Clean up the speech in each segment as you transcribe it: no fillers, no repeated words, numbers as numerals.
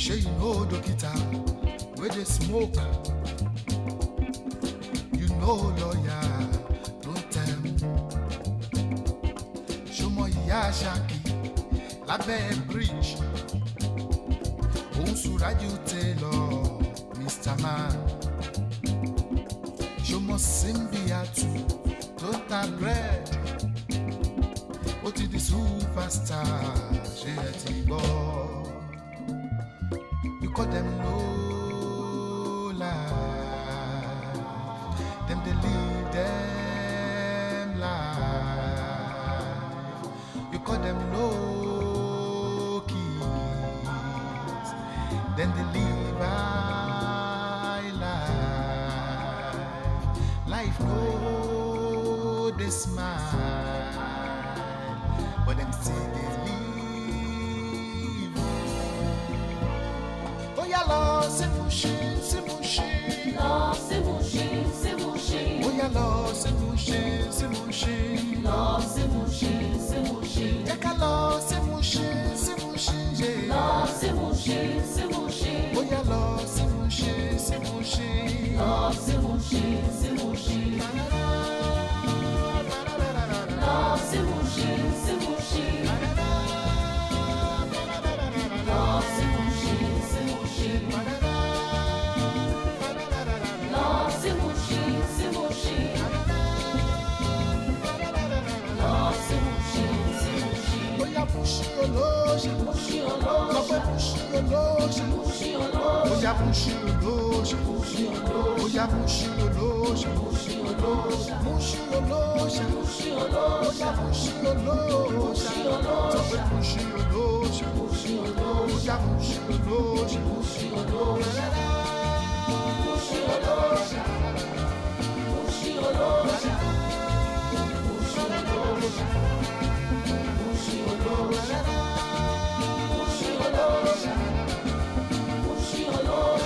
Sure you know Dokita, where they smoke. You know lawyer, don't tell me. Show me Yashaki, Labe Bridge. Unsuraju Taylor, Mr. Man. Show me Simbiatu, Tota Bread. What is the superstar? You call them low life, them they live them life. You call them low keys, then they live high life. Life no they smile, but them still they live. Oh yeah, Lord, c'est mouché, c'est mouché. Lord, c'est mouché, c'est mouché. Oh yeah, Lord, c'est mouché, c'est mouché. Lord, c'est mouché, c'est mouché. Yaka Lord, c'est mouché, c'est mouché. Lord, c'est mouché, c'est mouché. Oh yeah, Lord, c'est mouché, c'est mouché. Lord, c'est mouché, c'est mouché. Lord, c'est mouché, c'est mouché. Lord, c'est mouché, c'est mouché. Lord, c'est mouché, c'est mouché. Lord, c'est mouché, c'est mouché. Oh yeah, mouché oloja, Mouché oloja. Lọ́pẹ́ mouché oloja, Mouché oloja. oh yeah, mouché oloja, Mouché oloja. oh yeah, mouché oloja, Mouché oloja. mouché oloja, Mouché oh oloja. yeah, mouché oloja, Lọ́pẹ́ mouché oloja, Mouché oloja. oh yeah, mouché oloja, Mouché oloja. Mouché oloja. Mouché oloja. Mouché oloja. Mouché oloja. Mouché oloja. Mouché oloja.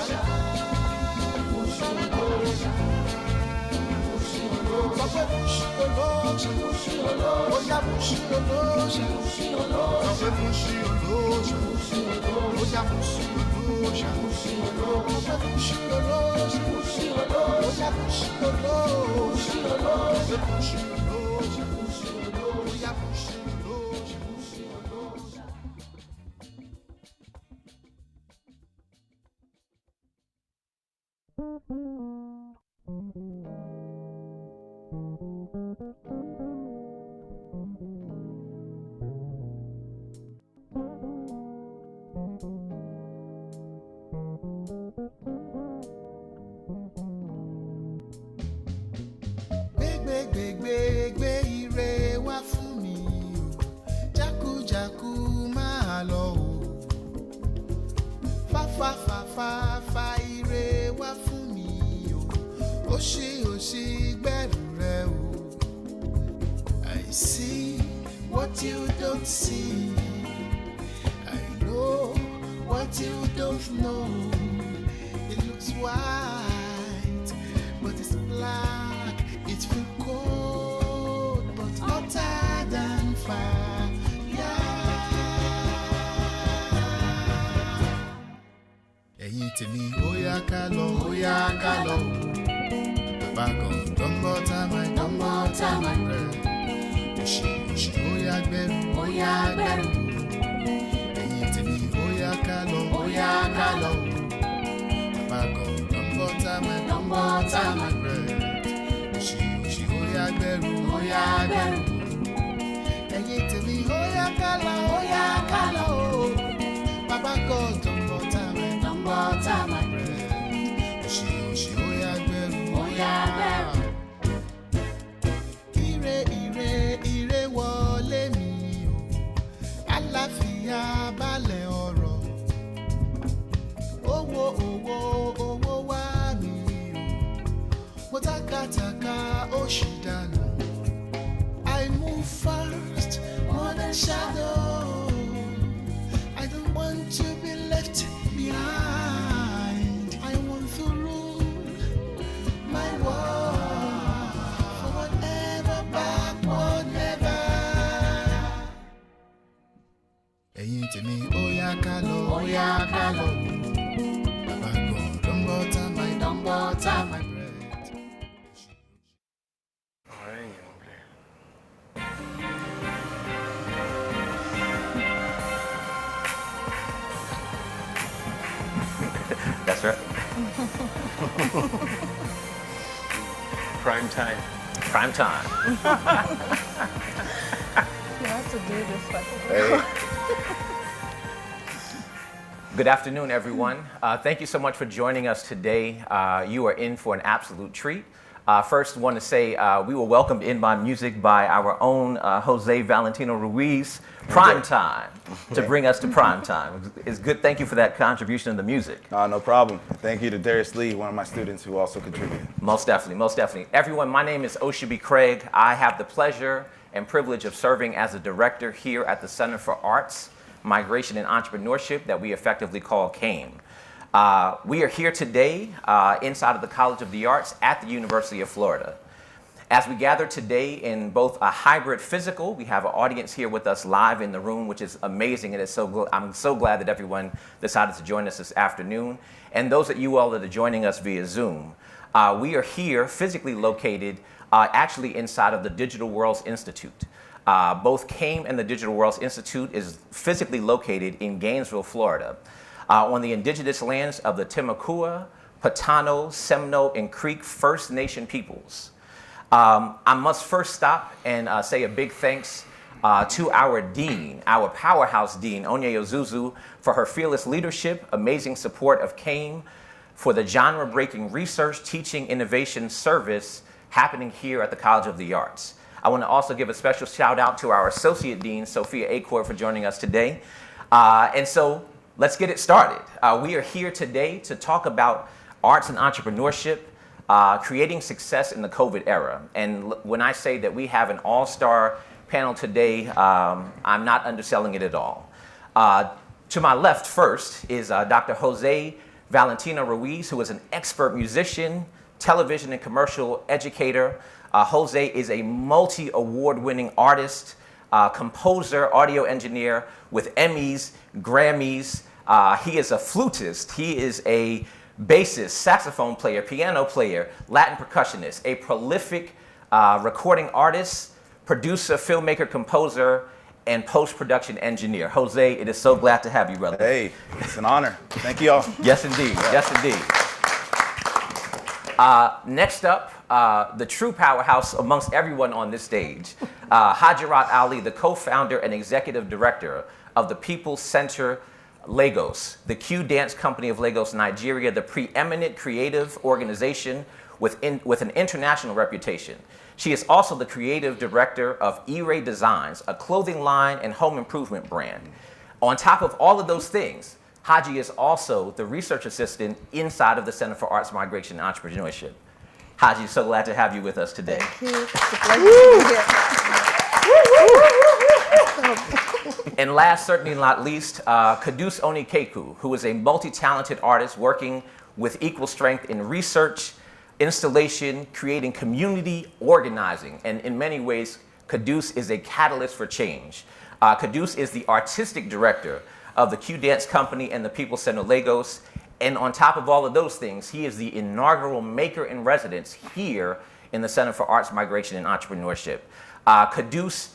Mouché oloja. Mouché oloja. Lọ́pẹ́ mouché oloja, Mouché oloja. oh yeah, mouché oloja, Mouché oloja. Lọ́pẹ́ mouché oloja, Mouché oloja. oh yeah, mouché oloja, Mouché oloja. Lọ́pẹ́ mouché oloja, Mouché oh oloja. yeah, mouché oloja, Mouché oloja. Lọ́pẹ́ mouché oloja, Mouché oloja. oh yeah, mouché oloja. Mouché oloja. Gbégbégbégbé ire wá fún mi o, jákújákú máa lọ o. Fáfáfáfáfá ire wá fún mi o, òṣì gbẹ̀rù rẹ o. I see what you don't see, I know what you don't know. It looks white, but it's black. It feels cold, but hotter than fire. Ẹ̀yin tèmi, ó yá ká lọ, ó yá ká lọ. Bàbá kan dánmọ́ tá máa rẹ̀. Òṣì, ó yá gbẹ́rù, Ó yá gbẹ́rù. ẹ̀yin tèmi, ó yá ká lọ, ó yá ká lọ. Bàbá kan dánmọ́ tá máa rẹ̀. Òṣì, ó yá gbẹ́rù, ó yá gbẹ́rù. Ẹ̀yin tèmi, ó yá ká lọ, ó yá ká lọ. Bàbá kan dánmọ́ tá máa rẹ̀. Òṣì, ó yá gbẹ́rù, Ó yá gbẹ́rù. Ire wọlé mi o, àlàáfíà balẹ̀ ọ̀rọ̀. Owó wá mi o, mo tákàtàkà òṣì dànù. I move fast, more than shadow. I don't want to be left behind. I want to rule my world, forward ever, backward never. ẹ̀yin tèmi ó yá ká lọ, ó yá ká lọ. Bàbá God don butter my bread. That's right. Prime time. Prime time. You have to do this. Good afternoon, everyone. Thank you so much for joining us today. You are in for an absolute treat. First, want to say we were welcomed in by music by our own José Valentino Ruiz, Prime Time, to bring us to Prime Time. It's good. Thank you for that contribution to the music. No problem. Thank you to Darius Lee, one of my students who also contributed. Most definitely, most definitely. Everyone, my name is Oṣubi Craig. I have the pleasure and privilege of serving as a director here at the Center for Arts, Migration and Entrepreneurship that we effectively call CAME. We are here today inside of the College of the Arts at the University of Florida. As we gather today in both a hybrid physical, we have an audience here with us live in the room, which is amazing, and I'm so glad that everyone decided to join us this afternoon. And those of you all that are joining us via Zoom, we are here physically located actually inside of the Digital Worlds Institute. Both CAME and the Digital Worlds Institute is physically located in Gainesville, Florida, on the indigenous lands of the Timucua, Patano, Seminole, and Creek First Nation peoples. I must first stop and say a big thanks to our dean, our powerhouse dean, Onye Ozuzu, for her fearless leadership, amazing support of CAME, for the genre-breaking research, teaching, innovation service happening here at the College of the Arts. I want to also give a special shout out to our Associate Dean, Sophia Acor, for joining us today. And so let's get it started. We are here today to talk about arts and entrepreneurship, creating success in the COVID era. And when I say that we have an all-star panel today, I'm not underselling it at all. To my left first is Dr. José Valentino Ruiz, who is an expert musician, television and commercial educator. Jose is a multi-award-winning artist, composer, audio engineer with Emmys, Grammys. He is a flutist. He is a bassist, saxophone player, piano player, Latin percussionist, a prolific recording artist, producer, filmmaker, composer, and post-production engineer. Jose, it is so glad to have you, brother. Hey, it's an honor. Thank you all. Yes, indeed. Yes, indeed. Next up, the true powerhouse amongst everyone on this stage, Hajarat Alli, the co-founder and executive director of the People's Center Lagos, the Q Dance Company of Lagos, Nigeria, the preeminent creative organization with an international reputation. She is also the creative director of E-Ray Designs, a clothing line and home improvement brand. On top of all of those things, Haji is also the research assistant inside of the Center for Arts, Migration, and Entrepreneurship. Haji, so glad to have you with us today. Thank you. It's a pleasure to be here. And last, certainly not least, Qudus Onikeku, who is a multi-talented artist working with equal strength in research, installation, creating community organizing. And in many ways, Qudus is a catalyst for change. Qudus is the artistic director of the Q Dance Company and the People's Center Lagos. And on top of all of those things, he is the inaugural maker in residence here in the Center for Arts, Migration, and Entrepreneurship. Qudus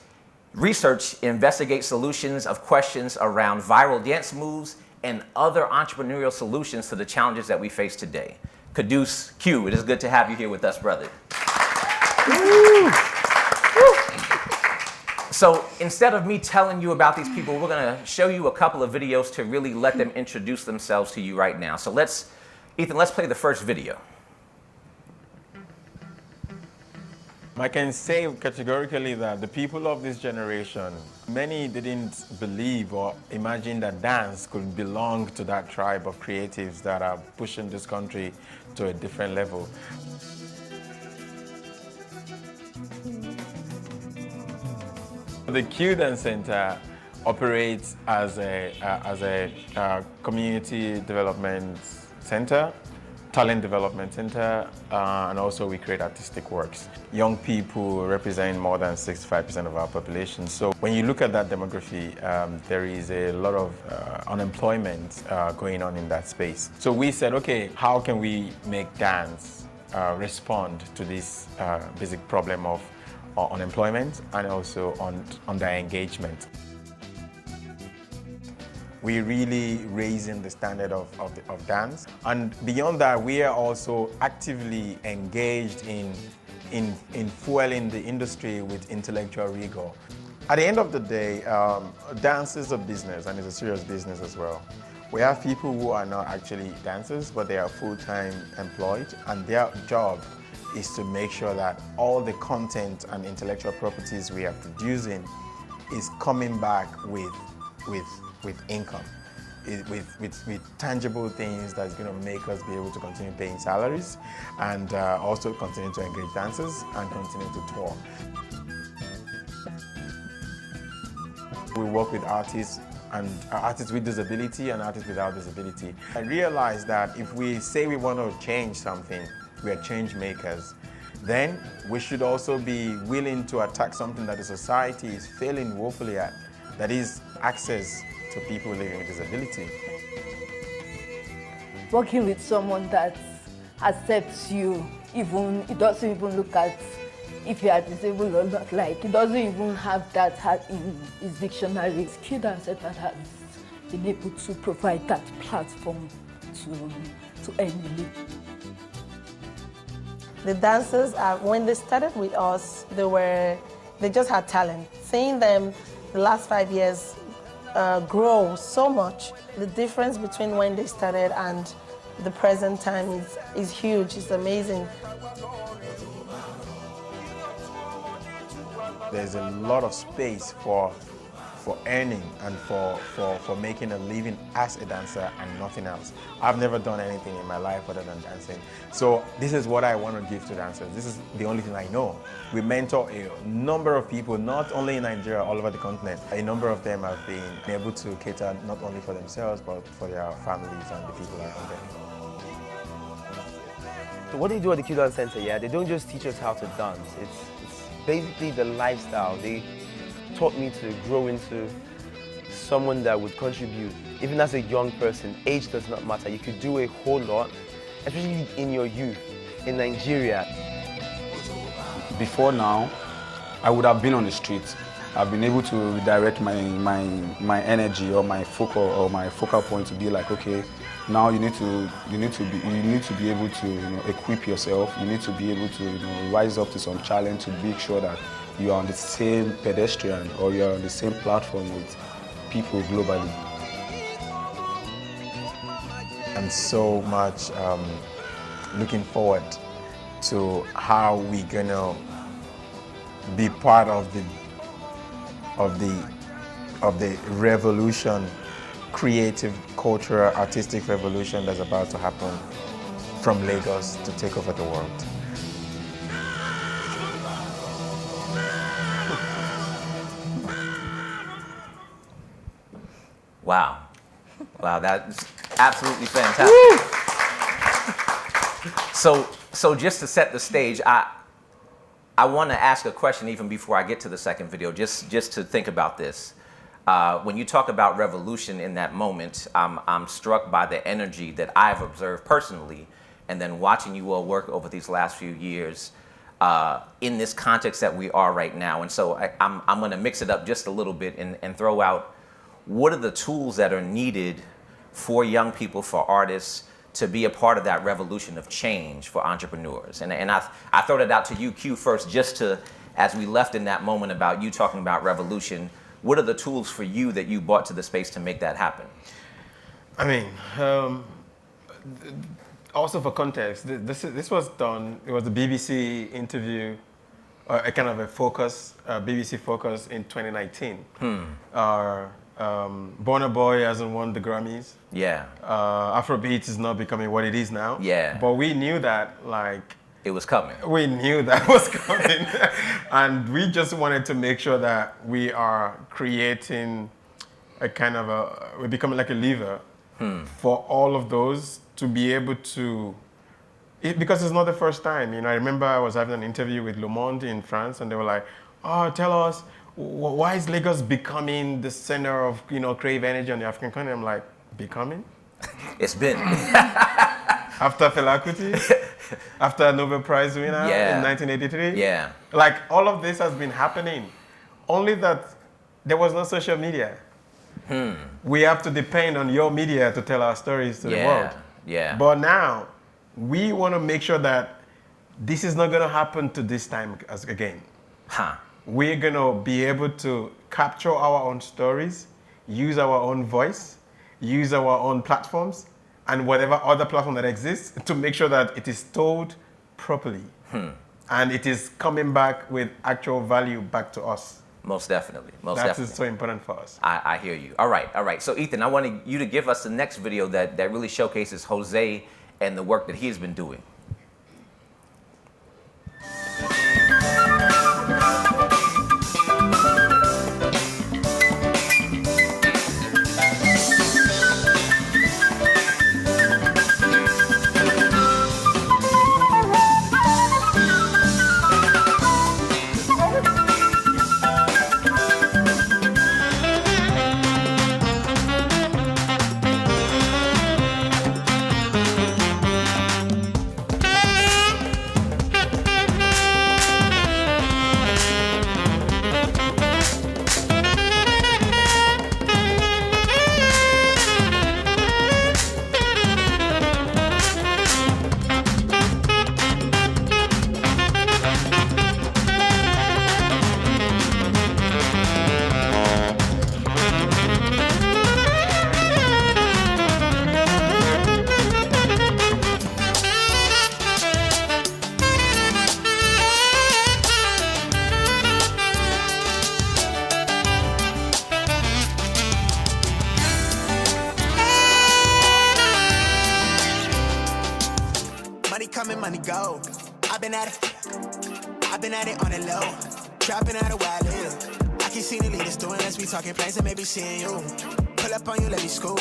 research investigates solutions of questions around viral dance moves and other entrepreneurial solutions to the challenges that we face today. Qudus Q, it is good to have you here with us, brother. So instead of me telling you about these people, we're going to show you a couple of videos to really let them introduce themselves to you right now. So Ethan, let's play the first video. I can say categorically that the people of this generation, many didn't believe or imagine that dance could belong to that tribe of creatives that are pushing this country to a different level. The Qudus Center operates as a community development center talent development center, and also we create artistic works. Young people represent more than 65% of our population. So when you look at that demography, there is a lot of unemployment going on in that space. So we said, okay, how can we make dance respond to this basic problem of unemployment and also on their engagement? We're really raising the standard of dance. And beyond that, we are also actively engaged in fueling the industry with intellectual rigor. At the end of the day, dance is a business, and it's a serious business as well. We have people who are not actually dancers, but they are full-time employed, and their job is to make sure that all the content and intellectual properties we are producing is coming back with income, with tangible things that's going to make us be able to continue paying salaries and also continue to engage dancers and continue to tour. We work with artists and artists with disability and artists without disability. I realized that if we say we want to change something, we are change makers, then we should also be willing to attack something that the society is failing woefully at, that is access to people living with disability. Working with someone that accepts you, even it doesn't even look at if you are disabled or not, like it doesn't even have that in his dictionary. Skilled dancer that has been able to provide that platform to earn a living. The dancers, when they started with us, they just had talent. Seeing them the last 5 years grow so much, the difference between when they started and the present time is huge. It's amazing. There's a lot of space for earning and for making a living as a dancer and nothing else. I've never done anything in my life other than dancing. So this is what I want to give to dancers. This is the only thing I know. We mentor a number of people, not only in Nigeria, all over the continent. A number of them have been able to cater not only for themselves, but for their families and the people around them. So what they do at the Qudus Center, yeah, they don't just teach us how to dance. It's basically the lifestyle. They taught me to grow into someone that would contribute. Even as a young person, age does not matter. You could do a whole lot, especially in your youth, in Nigeria. Before now, I would have been on the street. I've been able to redirect my energy or my focal point to be like, okay, now you need to be able to equip yourself. You need to be able to rise up to some challenge to make sure that you are on the same pedestrian or you are on the same platform with people globally. I'm so much looking forward to how we're gonna be part of the revolution, creative, cultural, artistic revolution that's about to happen from Lagos to take over the world. Wow. Wow, that's absolutely fantastic. So just to set the stage, I want to ask a question even before I get to the second video, just to think about this. When you talk about revolution in that moment, I'm struck by the energy that I've observed personally, and then watching you all work over these last few years in this context that we are right now. And so I'm going to mix it up just a little bit and throw out, what are the tools that are needed for young people, for artists, to be a part of that revolution of change for entrepreneurs? And I throw that out to you, Q, first, just to, as we left in that moment about you talking about revolution, what are the tools for you that you brought to the space to make that happen? I mean, also for context, this was done, it was a BBC interview, a kind of a focus, BBC focus in 2019. Burna Boy hasn't won the Grammys. Yeah. Afrobeat is not becoming what it is now. Yeah. But we knew that, like, it was coming. We knew that was coming. And we just wanted to make sure that we are creating a kind of we're becoming like a lever for all of those to be able to Because it's not the first time. I remember I was having an interview with Le Monde in France, and they were like, "Oh, tell us, why is Lagos becoming the center of creative energy on the African continent?" I'm like, becoming? It's been. After Fela Kuti, after a Nobel Prize winner in 1983. Yeah. Like all of this has been happening, only that there was no social media. We have to depend on your media to tell our stories to the world. Yeah. But now, we want to make sure that this is not going to happen to this time again. We're going to be able to capture our own stories, use our own voice, use our own platforms, and whatever other platform that exists to make sure that it is told properly. And it is coming back with actual value back to us. Most definitely. That is so important for us. I hear you. All right. So Ethan, I wanted you to give us the next video that really showcases Jose and the work that he's been doing. Money go. I've been at it on the low. Dropping out a while live. I can see the leaders doing, let's be talking plans and maybe seeing you. Pull up on you, let me school.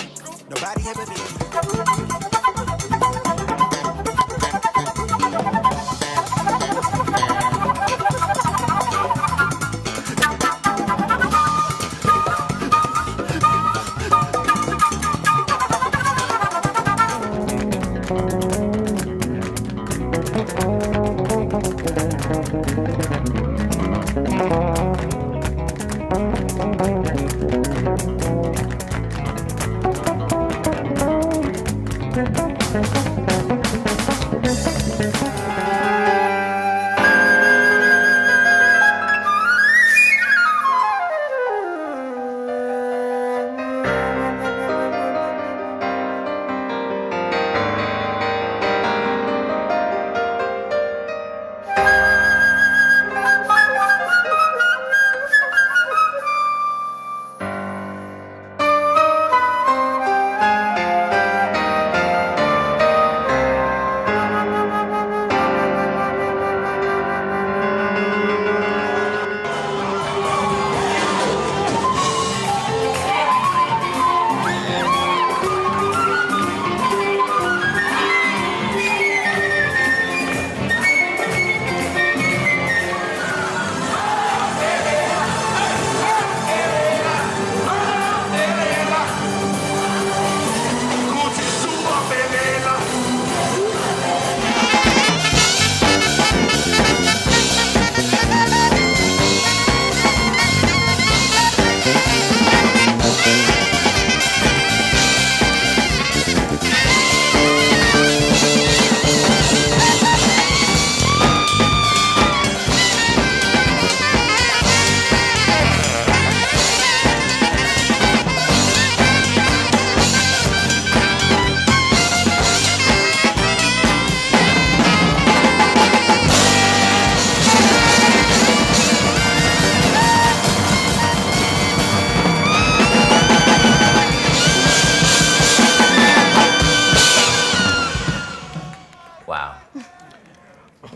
Nobody ever did.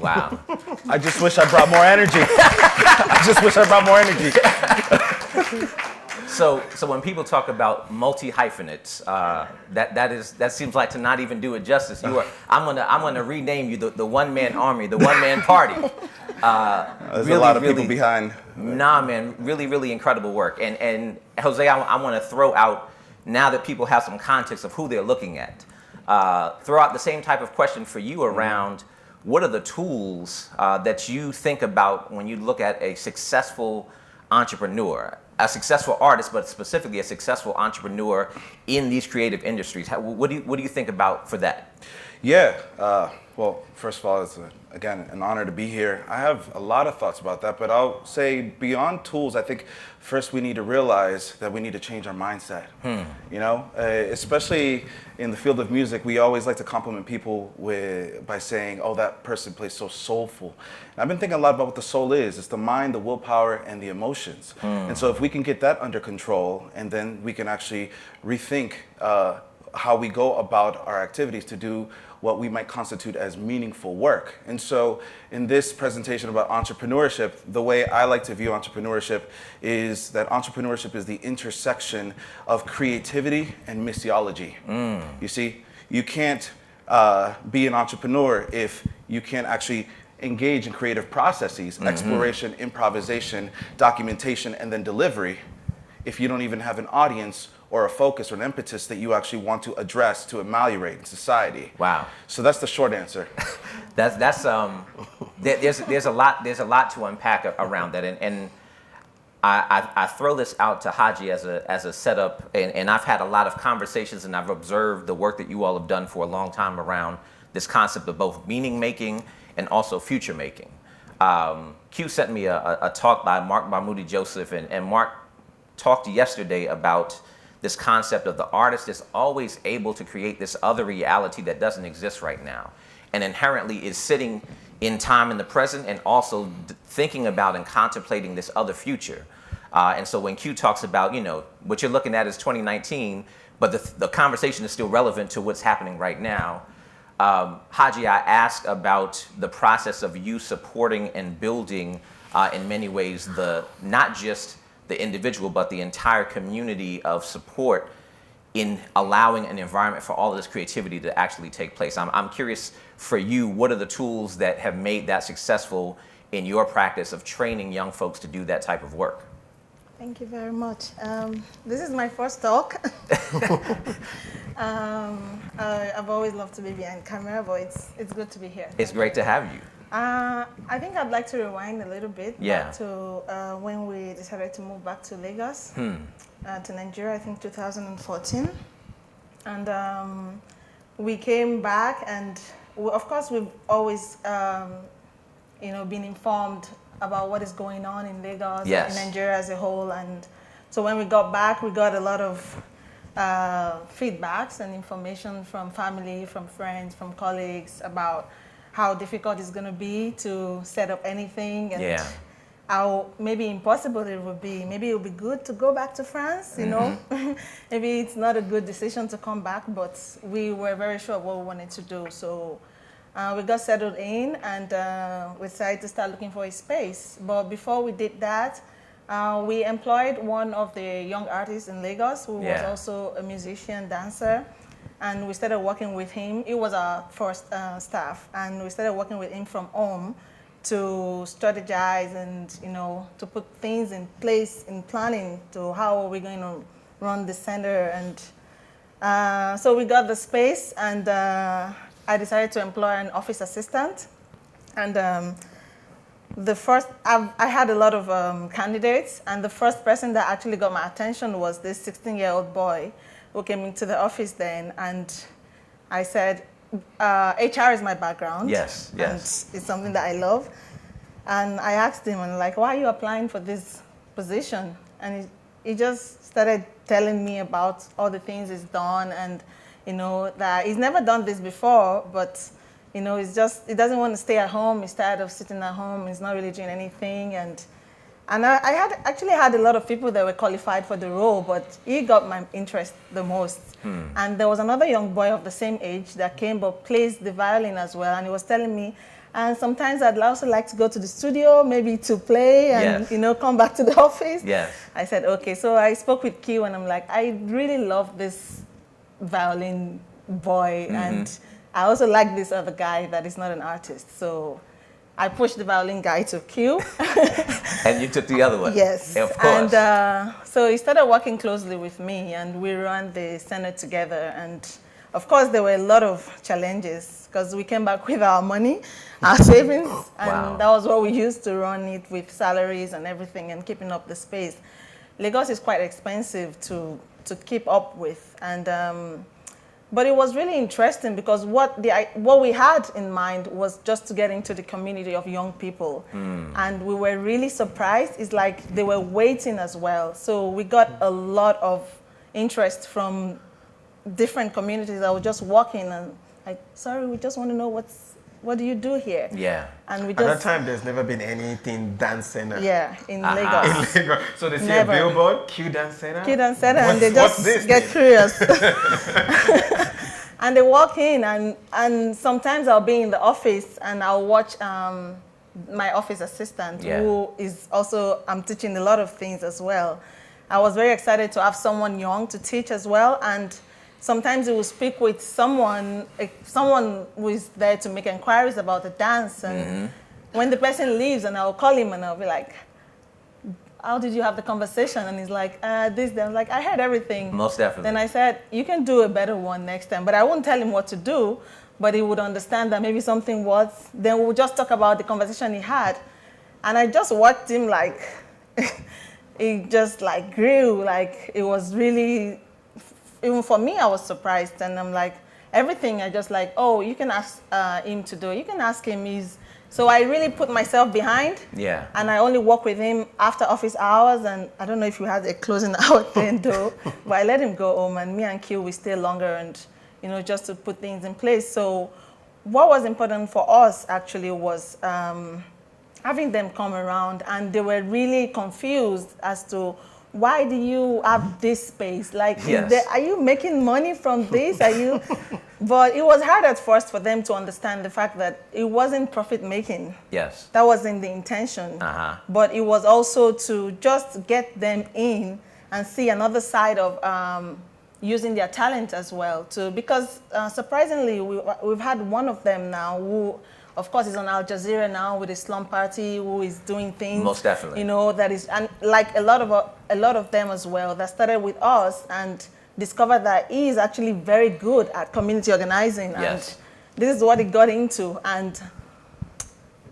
Wow. I just wish I brought more energy. I just wish I brought more energy. So when people talk about multi-hyphenates, that seems like to not even do it justice. I'm gonna rename you the one-man army, the one-man party. There's a lot of people behind. Nah, man, really incredible work. And Jose, I want to throw out, now that people have some context of who they're looking at, throw out the same type of question for you around what are the tools that you think about when you look at a successful entrepreneur, a successful artist, but specifically a successful entrepreneur in these creative industries? What do you think about for that? Yeah. Well, first of all, it's again an honor to be here. I have a lot of thoughts about that, but I'll say beyond tools, I think first we need to realize that we need to change our mindset. You know, especially in the field of music, we always like to compliment people by saying, "Oh, that person plays so soulful." And I've been thinking a lot about what the soul is. It's the mind, the willpower, and the emotions. And so if we can get that under control, and then we can actually rethink how we go about our activities to do what we might constitute as meaningful work. And so in this presentation about entrepreneurship, the way I like to view entrepreneurship is that entrepreneurship is the intersection of creativity and missiology. You see, you can't be an entrepreneur if you can't actually engage in creative processes, exploration, improvisation, documentation, and then delivery, if you don't even have an audience or a focus or an impetus that you actually want to address to ameliorate in society. Wow. So that's the short answer. There's a lot to unpack around that, and I throw this out to Haji as a setup, and I've had a lot of conversations, and I've observed the work that you all have done for a long time around this concept of both meaning making and also future making. Q sent me a talk by Mark Mahmoudi Joseph, and Mark talked yesterday about this concept of the artist is always able to create this other reality that doesn't exist right now, and inherently is sitting in time in the present and also thinking about and contemplating this other future. And so when Q talks about, you know, what you're looking at is 2019, but the conversation is still relevant to what's happening right now. Haji, I asked about the process of you supporting and building, in many ways, not just the individual, but the entire community of support in allowing an environment for all of this creativity to actually take place. I'm curious for you, what are the tools that have made that successful in your practice of training young folks to do that type of work? Thank you very much. This is my first talk. I've always loved to be behind camera, but it's good to be here. It's great to have you. I think I'd like to rewind a little bit back to when we decided to move back to Lagos, to Nigeria, I think 2014. And we came back, and of course we've always been informed about what is going on in Lagos and in Nigeria as a whole. And so when we got back, we got a lot of feedbacks and information from family, from friends, from colleagues about how difficult it's going to be to set up anything, and how maybe impossible it would be. Maybe it would be good to go back to France, you know. Maybe it's not a good decision to come back, but we were very sure of what we wanted to do. So we got settled in, and we decided to start looking for a space. But before we did that, we employed one of the young artists in Lagos who was also a musician, dancer. And we started working with him. He was our first staff, and we started working with him from home to strategize and, you know, to put things in place in planning to how are we going to run the center. And so we got the space, and I decided to employ an office assistant. And I had a lot of candidates, and the first person that actually got my attention was this 16-year-old boy who came into the office then, and I said, HR is my background. Yes. And it's something that I love. And I asked him, and like, why are you applying for this position? And he just started telling me about all the things he's done, and, you know, that he's never done this before, but, you know, he doesn't want to stay at home. He's tired of sitting at home. He's not really doing anything. And I actually had a lot of people that were qualified for the role, but he got my interest the most. And there was another young boy of the same age that came but plays the violin as well, and he was telling me And sometimes I'd also like to go to the studio, maybe to play and, Yes. Come back to the office. Yes. I said, okay. So I spoke with Q and I'm like, I really love this violin boy. And I also like this other guy that is not an artist. So I pushed the violin guy to Q. And you took the other one. Yes. Of course. And so he started working closely with me and we ran the center together. And of course, there were a lot of challenges because we came back with our money, our savings, and that was what we used to run it with salaries and everything and keeping up the space. Lagos is quite expensive to keep up with. And but it was really interesting because what we had in mind was just to get into the community of young people. And we were really surprised. It's like they were waiting as well. So we got a lot of interest from different communities. I was just walking and like, sorry, we just want to know what do you do here? Yeah. And we At that just, time, there's never been anything dance center. yeah, in Lagos. In Lagos. So they see Never. a billboard, Q Dance Center. Kid and Center, and they What's just this get thing? curious. And they walk in, and sometimes I'll be in the office and I'll watch my office assistant, who is also, I'm teaching a lot of things as well. I was very excited to have someone young to teach as well, and sometimes he will speak with someone who is there to make inquiries about the dance, and when the person leaves, and I'll call him and I'll be like, how did you have the conversation? And he's like, this, then. I'm like, I heard everything. Most definitely. Then I said, you can do a better one next time. But I wouldn't tell him what to do, but he would understand that maybe something was. Then we'll just talk about the conversation he had. And I just watched him like, it just like grew. Like it was really, even for me, I was surprised. And I'm like, everything I just like, oh, you can ask him to do. You can ask him. So I really put myself behind. Yeah. And I only work with him after office hours. And I don't know if we had a closing hour then though, but I let him go home, and me and Q, we stay longer and, just to put things in place. So what was important for us actually was having them come around, and they were really confused as to why do you have this space? Like, are you making money from this? Are you? But it was hard at first for them to understand the fact that it wasn't profit making. Yes. That wasn't the intention. But it was also to just get them in and see another side of using their talent as well. Because surprisingly, we've had one of them now who, of course, is on Al Jazeera now with a slum party, who is doing things. Most definitely. That is, and like a lot of them as well that started with us and discovered that he is actually very good at community organizing. Yes. And this is what he got into. And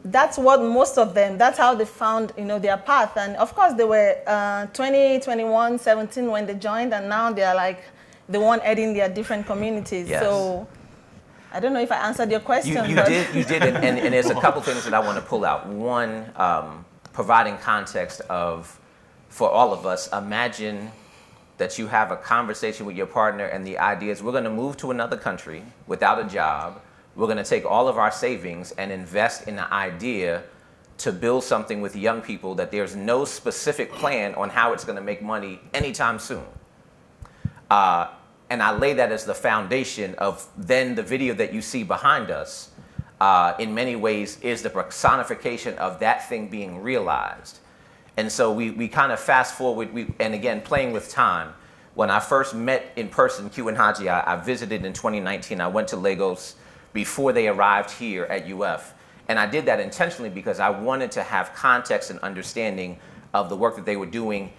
that's what most of them, that's how they found, their path. And of course, they were 20, 21, 17 when they joined, and now they're like the one heading their different communities. Yes. So I don't know if I answered your question. You did, and there's a couple things that I want to pull out. One, providing context for all of us, imagine that you have a conversation with your partner and the idea is we're going to move to another country without a job. We're going to take all of our savings and invest in the idea to build something with young people that there's no specific plan on how it's going to make money anytime soon. And I lay that as the foundation of then the video that you see behind us, in many ways, is the personification of that thing being realized. And so we kind of fast forward, and again, playing with time. When I first met in person Q and Haji, I visited in 2019. I went to Lagos before they arrived here at UF. And I did that intentionally because I wanted to have context and understanding of the work that they were doing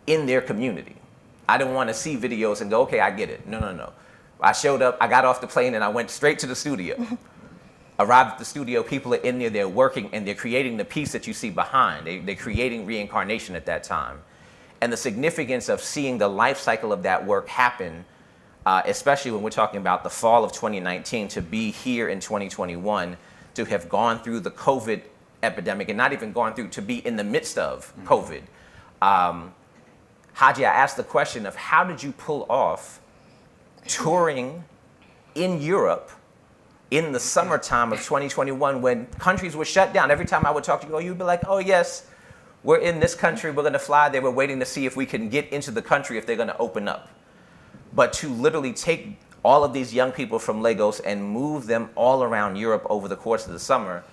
in their community. I didn't want to see videos and go, okay, I get it. No. I showed up, I got off the plane, and I went straight to the studio. Arrived at the studio, people are in there, they're working, and they're creating the piece that you see behind. They're creating reincarnation at that time. And the significance of seeing the life cycle of that work happen, especially when we're talking about the fall of 2019, to be here in 2021, to have gone through the COVID epidemic, and not even gone through, to be in the midst of COVID. Haji, I asked the question of how did you pull off touring in Europe in the summertime of 2021 when countries were shut down? Every time I would talk to you, you'd be like, oh yes, we're in this country, we're gonna fly there, we're waiting to see if we can get into the country if they're gonna open up. But to literally take all of these young people from Lagos and move them all around Europe over the course of the summer.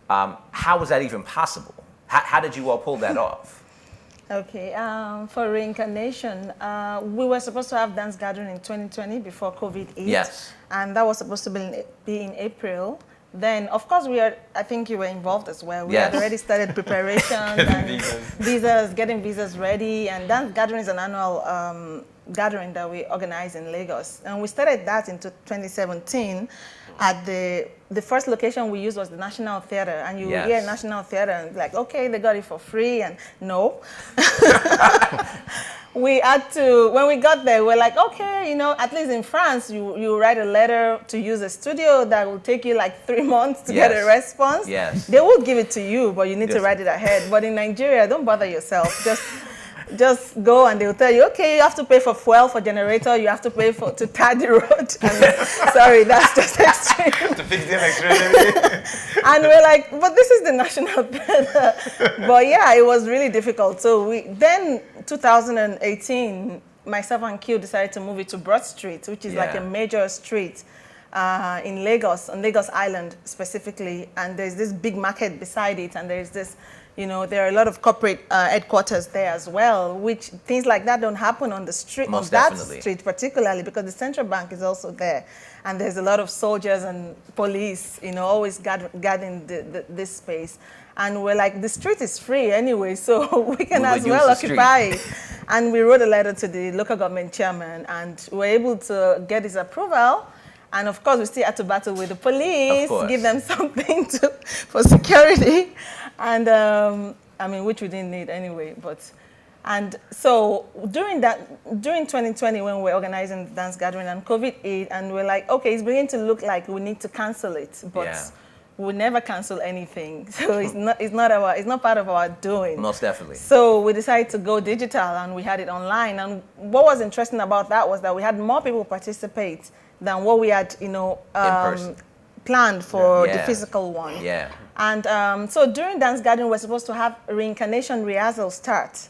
How was that even possible? How did you all pull that off? Okay, for reincarnation, we were supposed to have dance gathering in 2020 before COVID hit. Yes. And that was supposed to be in April. Then, of course, I think you were involved as well. We Yes. had already started preparation and getting visas ready. And dance gathering is an annual gathering that we organize in Lagos. And we started that in 2017. At the first location we used was the National Theatre, and you Yes. hear National Theatre and like, okay, they got it for free, and no. We had to, when we got there, we're like, okay, at least in France, you write a letter to use a studio that will take you like 3 months to get a response. Yes. They will give it to you, but you need to Yes. write it ahead. But in Nigeria, don't bother yourself. Just go and they'll tell you, okay, you have to pay for fuel for generator, you have to pay to tar the road. Sorry, that's just extreme. To fix the electricity. And we're like, but this is the National Theatre. But yeah, it was really difficult. So then 2018, myself and Q decided to move it to Broad Street, which is like a major street in Lagos, on Lagos Island specifically. And there's this big market beside it, and there's this, there are a lot of corporate headquarters there as well, which things like that don't happen on the street, Most on that definitely. street particularly, because the central bank is also there. And there's a lot of soldiers and police, always guarding this space. And we're like, the street is free anyway, so we can as well occupy it. And we wrote a letter to the local government chairman, and we were able to get his approval. And of course, we still had to battle with the police, give them something for security. And which we didn't need anyway. And so during 2020, when we were organizing the dance gathering and COVID hit, and we're like, okay, it's beginning to look like we need to cancel it, but we never cancel anything. So it's not part of our doing. Most definitely. So we decided to go digital, and we had it online. And what was interesting about that was that we had more people participate than what we had, planned for the physical one. Yeah. And so during dance gathering, we're supposed to have reincarnation rehearsal start,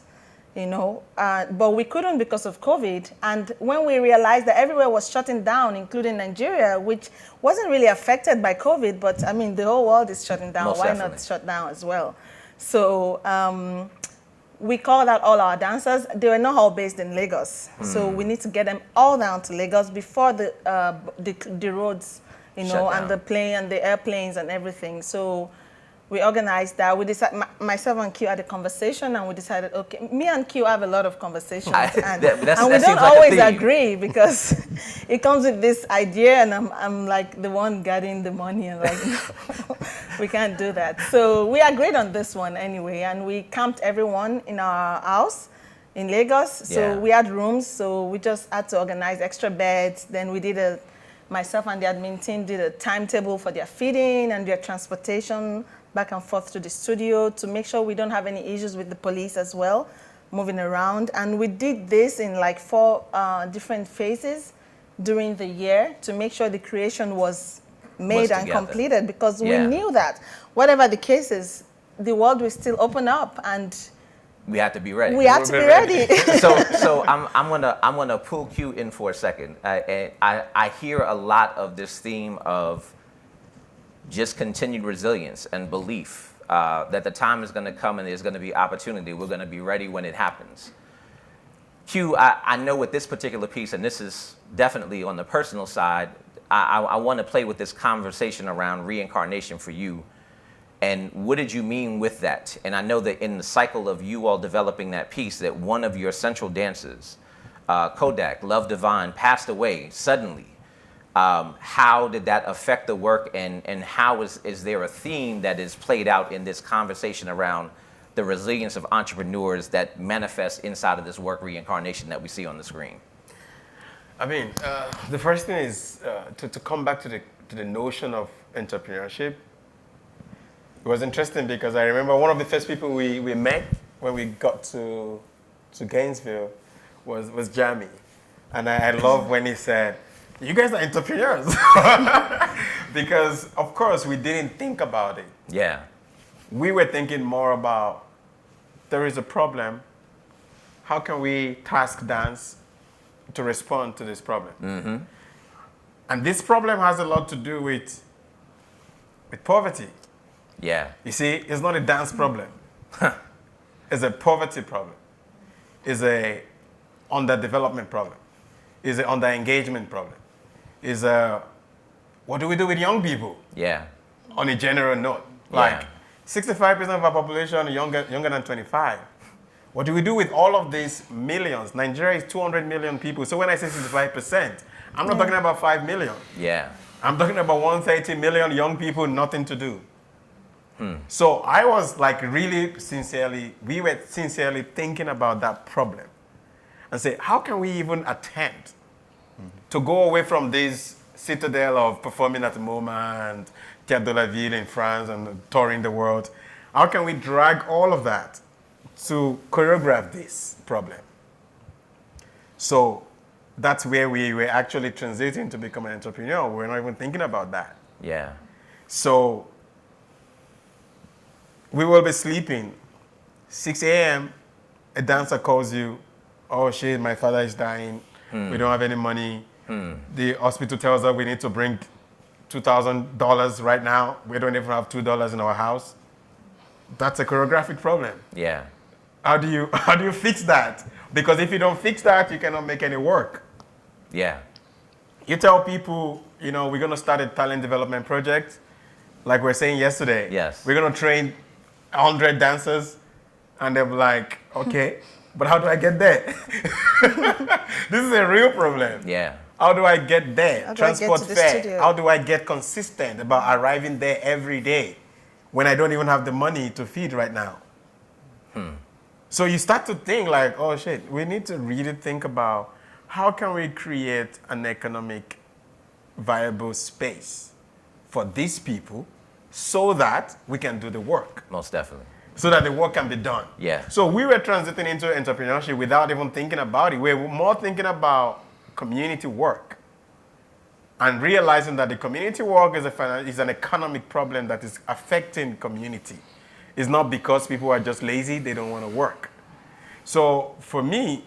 but we couldn't because of COVID. And when we realized that everywhere was shutting down, including Nigeria, which wasn't really affected by COVID, but the whole world is shutting down. Most Why definitely. not shut down as well? So we called out all our dancers. They were not all based in Lagos. So we need to get them all down to Lagos before the roads, and the plane and the airplanes and everything. So we organized that. We decided, myself and Q had a conversation, and we decided, okay, me and Q have a lot of conversations, and we don't always agree because it comes with this idea, and I'm like the one getting the money, and like, no, we can't do that. So we agreed on this one anyway, and we camped everyone in our house in Lagos. So we had rooms, so we just had to organize extra beds. Then we did myself and the admin team did a timetable for their feeding and their transportation back and forth to the studio to make sure we don't have any issues with the police as well, moving around. And we did this in like 4 different phases during the year to make sure the creation was made and completed, because we knew that whatever the case is, the world will still open up, and we have to be ready. We have to be ready. So I'm gonna pull Q in for a second. And I hear a lot of this theme of just continued resilience and belief that the time is going to come and there's going to be opportunity. We're going to be ready when it happens. Q, I know with this particular piece, and this is definitely on the personal side, I want to play with this conversation around reincarnation for you. And what did you mean with that? And I know that in the cycle of you all developing that piece, that one of your central dancers, Kodak, Love Divine, passed away suddenly. How did that affect the work, and how is there a theme that is played out in this conversation around the resilience of entrepreneurs that manifests inside of this work reincarnation that we see on the screen? The first thing is to come back to the notion of entrepreneurship. It was interesting because I remember one of the first people we met when we got to Gainesville was Jamie. And I love when he said, "You guys are entrepreneurs." Because, of course, we didn't think about it. Yeah. We were thinking more about, there is a problem. How can we task dance to respond to this problem? Mm-hmm. And this problem has a lot to do with poverty. Yeah. You see, it's not a dance problem. It's a poverty problem. It's a underdevelopment problem. It's an under-engagement problem. It's a, what do we do with young people? Yeah. On a general note. Like, 65% of our population are younger than 25. What do we do with all of these millions? Nigeria is 200 million people. So when I say 65%, I'm not talking about 5 million. Yeah. I'm talking about 130 million young people, nothing to do. So I was like we were sincerely thinking about that problem and say, how can we even attempt to go away from this citadel of performing at the moment, Théâtre de la Ville in France and touring the world? How can we drag all of that to choreograph this problem? So that's where we were actually transiting to become an entrepreneur. We're not even thinking about that. Yeah. So we will be sleeping. 6 a.m., a dancer calls you, oh shit, my father is dying. We don't have any money. The hospital tells us we need to bring $2,000 right now. We don't even have $2 in our house. That's a choreographic problem. Yeah. How do you fix that? Because if you don't fix that, you cannot make any work. Yeah. You tell people, you know, we're going to start a talent development project, like we were saying yesterday. Yes. We're going to train 100 dancers, and they'll be like, okay, but how do I get there? This is a real problem. Yeah. How do I get there? How do I get Transport to the fare. studio? How do I get consistent about arriving there every day when I don't even have the money to feed right now? So you start to think like, oh shit, we need to really think about how can we create an economic viable space for these people so that we can do the work, Most definitely. so that the work can be done. Yeah. So we were transiting into entrepreneurship without even thinking about it. We were more thinking about community work and realizing that the community work is an economic problem that is affecting community. It's not because people are just lazy, they don't want to work. So for me,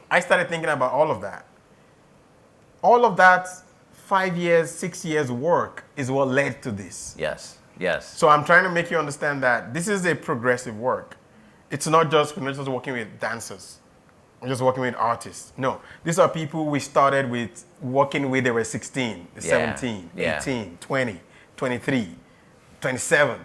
I started thinking about all of that. All of that 5 years, 6 years work is what led to this. Yes. Yes. So I'm trying to make you understand that this is a progressive work. We're not just working with dancers. We're just working with artists. No, these are people we started with working with, they were 16, 17, 18, 20, 23, 27.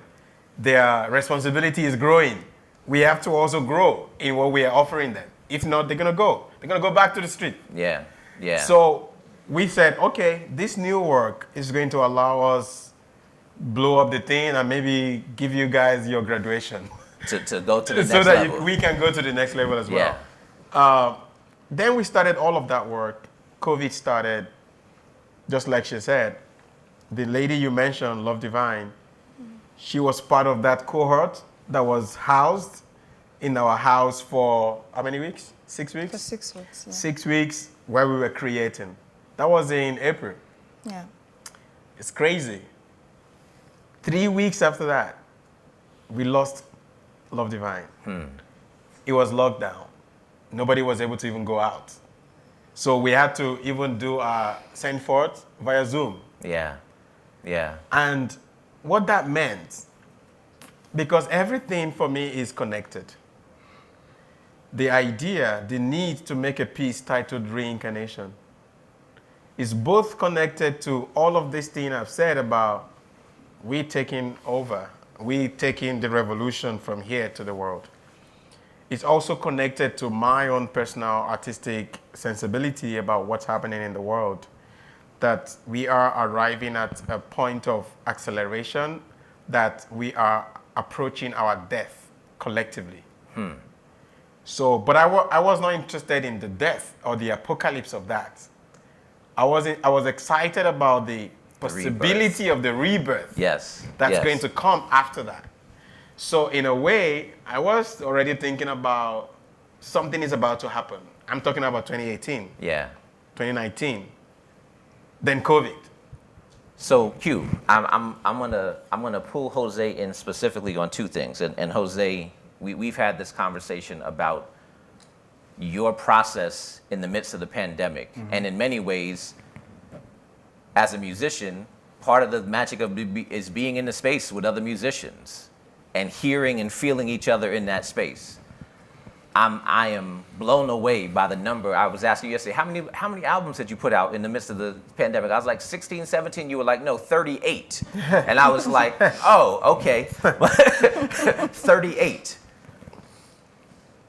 Their responsibility is growing. We have to also grow in what we are offering them. If not, they're gonna go back to the street. Yeah. Yeah. So we said, okay, this new work is going to allow us blow up the thing and maybe give you guys your graduation. to go to the next so that level. we can go to the next level as Yeah. well. Then we started all of that work. COVID started, just like she said. The lady you mentioned, Love Divine, she was part of that cohort that was housed in our house for how many weeks? 6 weeks? For 6 weeks, yeah. 6 weeks where we were creating. That was in April. Yeah. It's crazy. 3 weeks after that, we lost Love Divine. It was lockdown. Nobody was able to even go out. So we had to even do our send forth via Zoom. Yeah. Yeah. And what that meant, because everything for me is connected. The idea, the need to make a piece titled Reincarnation is both connected to all of this thing I've said about we taking over, we taking the revolution from here to the world. It's also connected to my own personal artistic sensibility about what's happening in the world, that we are arriving at a point of acceleration, that we are approaching our death collectively. So, but I was not interested in the death or the apocalypse of that. I was excited about the possibility of the rebirth. Yes. That's yes. going to come after that. So in a way, I was already thinking about something is about to happen. I'm talking about 2018, Yeah. 2019, then COVID. So Q, I'm gonna pull Jose in specifically on two things. And Jose, we've had this conversation about your process in the midst of the pandemic, and in many ways, as a musician, part of the magic of is being in the space with other musicians and hearing and feeling each other in that space. I am blown away by the number. I was asking you yesterday, how many albums did you put out in the midst of the pandemic? I was like 16, 17. You were like, no, 38. And I was like, oh, okay. 38.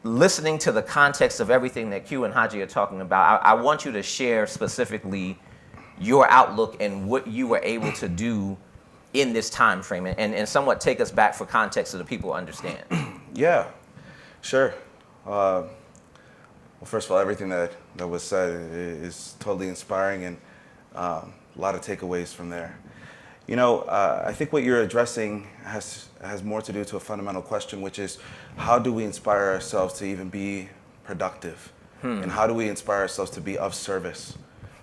Listening to the context of everything that Q and Haji are talking about, I want you to share specifically your outlook and what you were able to do in this time frame and somewhat take us back for context so that people understand. Yeah, sure. Well, first of all, everything that was said is totally inspiring, and a lot of takeaways from there. You know, I think what you're addressing has more to do to a fundamental question, which is how do we inspire ourselves to even be productive? And how do we inspire ourselves to be of service?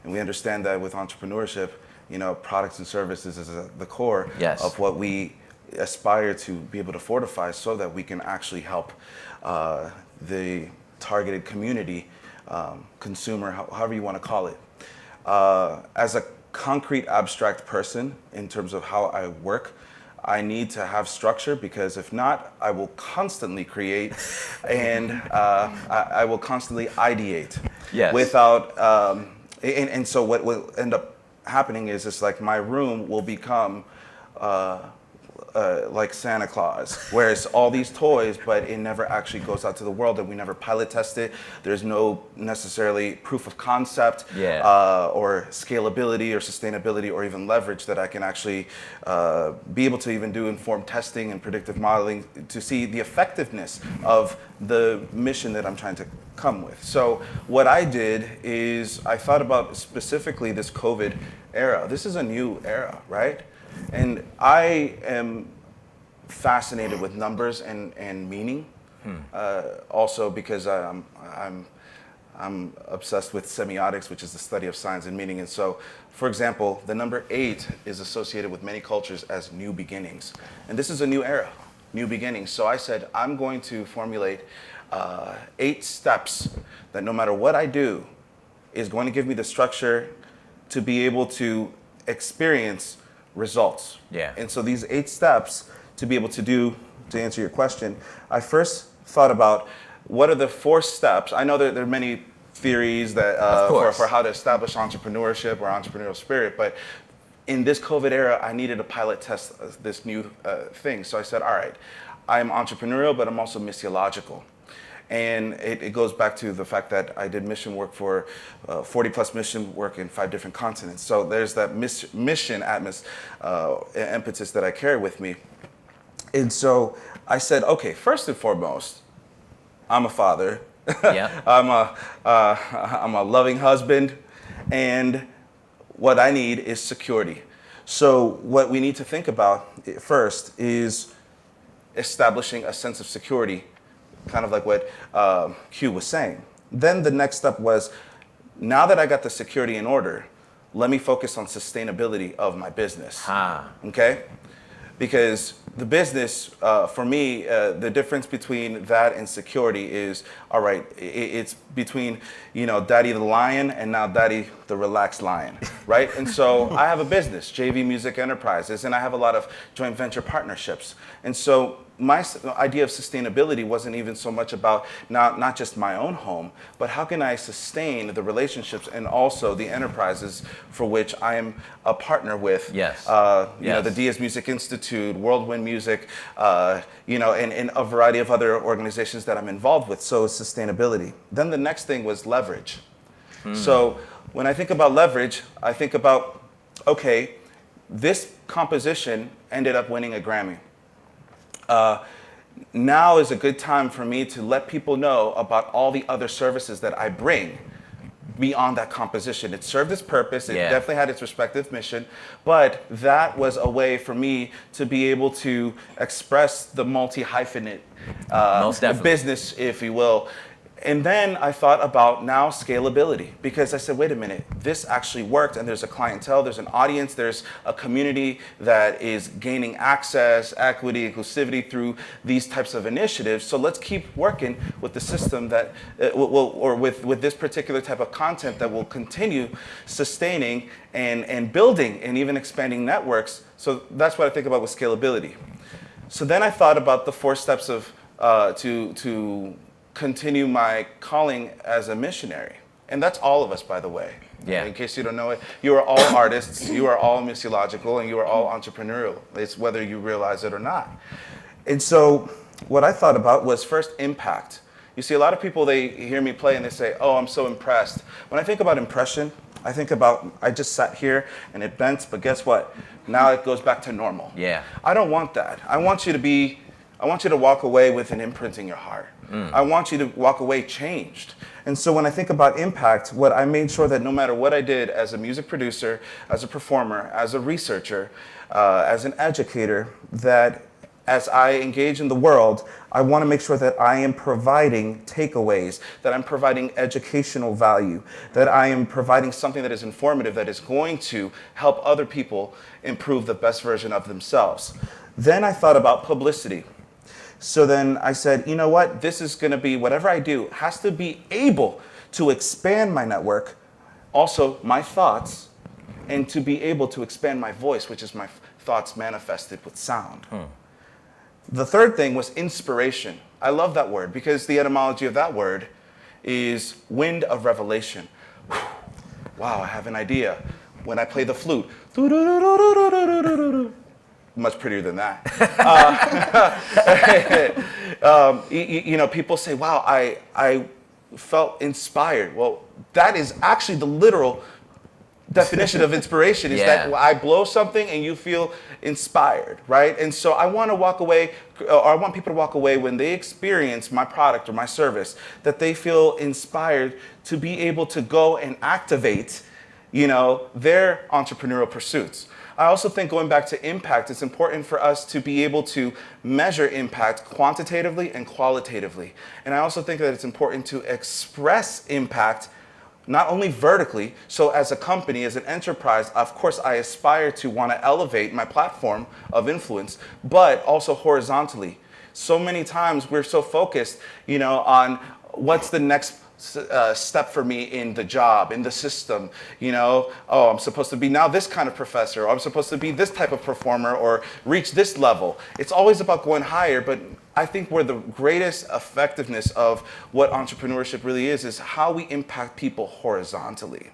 And we understand that with entrepreneurship, you know, products and services is at the core of what we aspire to be able to fortify so that we can actually help the targeted community, consumer, however you want to call it. As a concrete, abstract person, in terms of how I work, I need to have structure, because if not, I will constantly create and I will constantly ideate without, and so what will end up happening is it's like my room will become like Santa Claus, where it's all these toys, but it never actually goes out to the world, and we never pilot test it. There's no necessarily proof of concept or scalability or sustainability or even leverage that I can actually be able to even do informed testing and predictive modeling to see the effectiveness of the mission that I'm trying to come with. So what I did is I thought about specifically this COVID era. This is a new era, right? And I am fascinated with numbers and meaning. Also because I'm obsessed with semiotics, which is the study of signs and meaning. And so, for example, the number 8 is associated with many cultures as new beginnings. And this is a new era, new beginnings. So I said, I'm going to formulate 8 steps that no matter what I do is going to give me the structure to be able to experience results. And so these 8 steps to be able to do, to answer your question, I first thought about what are the 4 steps. I know that there are many theories that for how to establish entrepreneurship or entrepreneurial spirit, but in this COVID era, I needed to pilot test this new thing. So I said, all right, I'm entrepreneurial, but I'm also missiological. And it goes back to the fact that I did mission work for 40 plus mission work in 5 different continents. So there's that mission impetus that I carry with me. And so I said, okay, first and foremost, I'm a father. I'm a loving husband. And what I need is security. So what we need to think about first is establishing a sense of security, kind of like what Q was saying. Then the next step was, now that I got the security in order, let me focus on sustainability of my business. Okay? Because the business, for me, the difference between that and security is, all right, it's between, you know, Daddy the Lion and now Daddy the Relaxed Lion, right? And so I have a business, JV Music Enterprises, and I have a lot of joint venture partnerships. And so my idea of sustainability wasn't even so much about not just my own home, but how can I sustain the relationships and also the enterprises for which I am a partner with. You know, the Diaz Music Institute, Whirlwind Music, you know, and a variety of other organizations that I'm involved with. So sustainability. Then the next thing was leverage. So when I think about leverage, I think about, okay, this composition ended up winning a Grammy. Now is a good time for me to let people know about all the other services that I bring beyond that composition. It served its purpose. It definitely had its respective mission, but that was a way for me to be able to express the multi-hyphenate business, if you will, And then I thought about now scalability, because I said, wait a minute, this actually worked, and there's a clientele, there's an audience, there's a community that is gaining access, equity, inclusivity through these types of initiatives. So let's keep working with the system that or with this particular type of content that will continue sustaining and building and even expanding networks. So that's what I think about with scalability. So then I thought about the 4 steps of to continue my calling as a missionary. And that's all of us, by the way. Yeah. In case you don't know it, you are all artists, you are all missiological, and you are all entrepreneurial. It's whether you realize it or not. And so what I thought about was first impact. You see, a lot of people, they hear me play and they say, oh, I'm so impressed. When I think about impression, I think about, I just sat here and it bent, but guess what? Now it goes back to normal. Yeah. I don't want that. I want you to walk away with an imprint in your heart. I want you to walk away changed. And so when I think about impact, what I made sure that no matter what I did as a music producer, as a performer, as a researcher, as an educator, that as I engage in the world, I want to make sure that I am providing takeaways, that I'm providing educational value, that I am providing something that is informative, that is going to help other people improve the best version of themselves. Then I thought about publicity. So then I said, you know what, this is going to be, whatever I do has to be able to expand my network, also my thoughts, and to be able to expand my voice, which is my thoughts manifested with sound. The third thing was inspiration. I love that word because the etymology of that word is wind of revelation. Wow, I have an idea. When I play the flute, much prettier than that. You know, people say, wow, I felt inspired. Well, that is actually the literal definition of inspiration, is that I blow something and you feel inspired, right? And so I want to walk away, or I want people to walk away when they experience my product or my service, that they feel inspired to be able to go and activate, you know, their entrepreneurial pursuits. I also think, going back to impact, it's important for us to be able to measure impact quantitatively and qualitatively. And I also think that it's important to express impact not only vertically. So as a company, as an enterprise, of course, I aspire to want to elevate my platform of influence, but also horizontally. So many times we're so focused, you know, on what's the next step for me in the job, in the system, you know, oh, I'm supposed to be now this kind of professor, or I'm supposed to be this type of performer, or reach this level. It's always about going higher, but I think where the greatest effectiveness of what entrepreneurship really is how we impact people horizontally.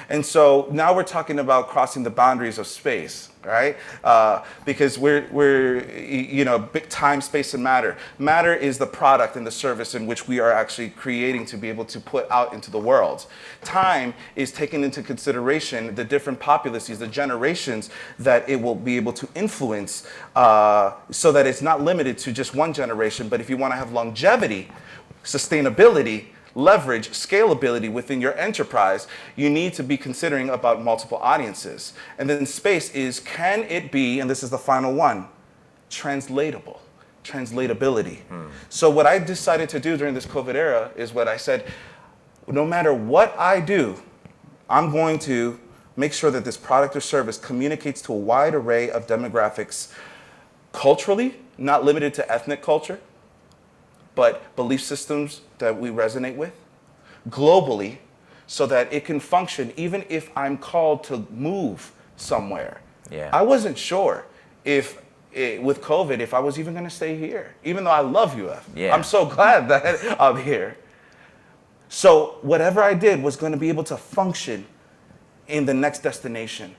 And so now we're talking about crossing the boundaries of space, right? Because we're, you know, big time, space, and matter. Matter is the product and the service in which we are actually creating to be able to put out into the world. Time is taking into consideration the different populaces, the generations that it will be able to influence, so that it's not limited to just one generation, but if you want to have longevity, sustainability, leverage, scalability within your enterprise, you need to be considering about multiple audiences. And then space is, can it be, and this is the final one, translatable, translatability. So what I decided to do during this COVID era is what I said, no matter what I do, I'm going to make sure that this product or service communicates to a wide array of demographics, culturally, not limited to ethnic culture, but belief systems that we resonate with, globally, so that it can function even if I'm called to move somewhere. I wasn't sure if, with COVID, if I was even gonna stay here, even though I love UF. I'm so glad that I'm here. So whatever I did was gonna be able to function in the next destination.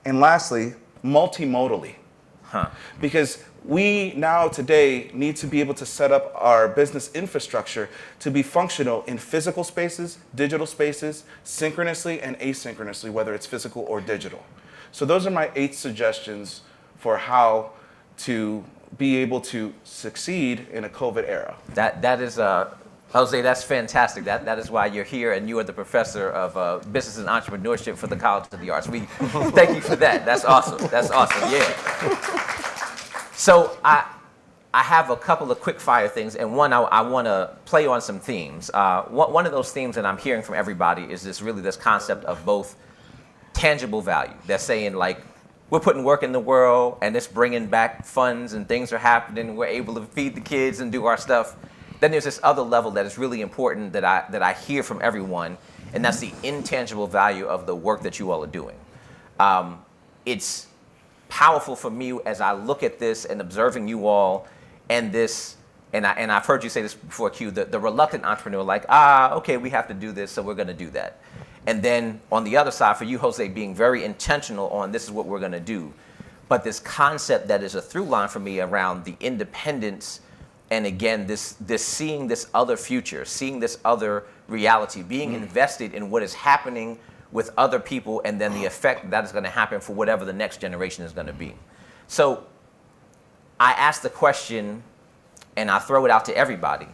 And lastly, multimodally. Because we now today need to be able to set up our business infrastructure to be functional in physical spaces, digital spaces, synchronously and asynchronously, whether it's physical or digital. So those are my 8 suggestions for how to be able to succeed in a COVID era. That is, Jose, that's fantastic. That is why you're here, and you are the professor of business and entrepreneurship for the College of the Arts. We thank you for that. That's awesome. That's awesome. Yeah. So I have a couple of quick fire things, and one I want to play on some themes. One of those themes that I'm hearing from everybody is this concept of both tangible value. They're saying like, we're putting work in the world and it's bringing back funds and things are happening. We're able to feed the kids and do our stuff. Then there's this other level that is really important that I hear from everyone, and that's the intangible value of the work that you all are doing. It's powerful for me as I look at this and observing you all and this, and I've heard you say this before, Q, the reluctant entrepreneur, like, okay, we have to do this, so we're going to do that. And then on the other side, for you, Jose, being very intentional on this is what we're going to do. But this concept that is a through line for me around the independence, and again, this seeing this other future, seeing this other reality, being invested in what is happening with other people, and then the effect that is going to happen for whatever the next generation is going to be. So I ask the question, and I throw it out to everybody.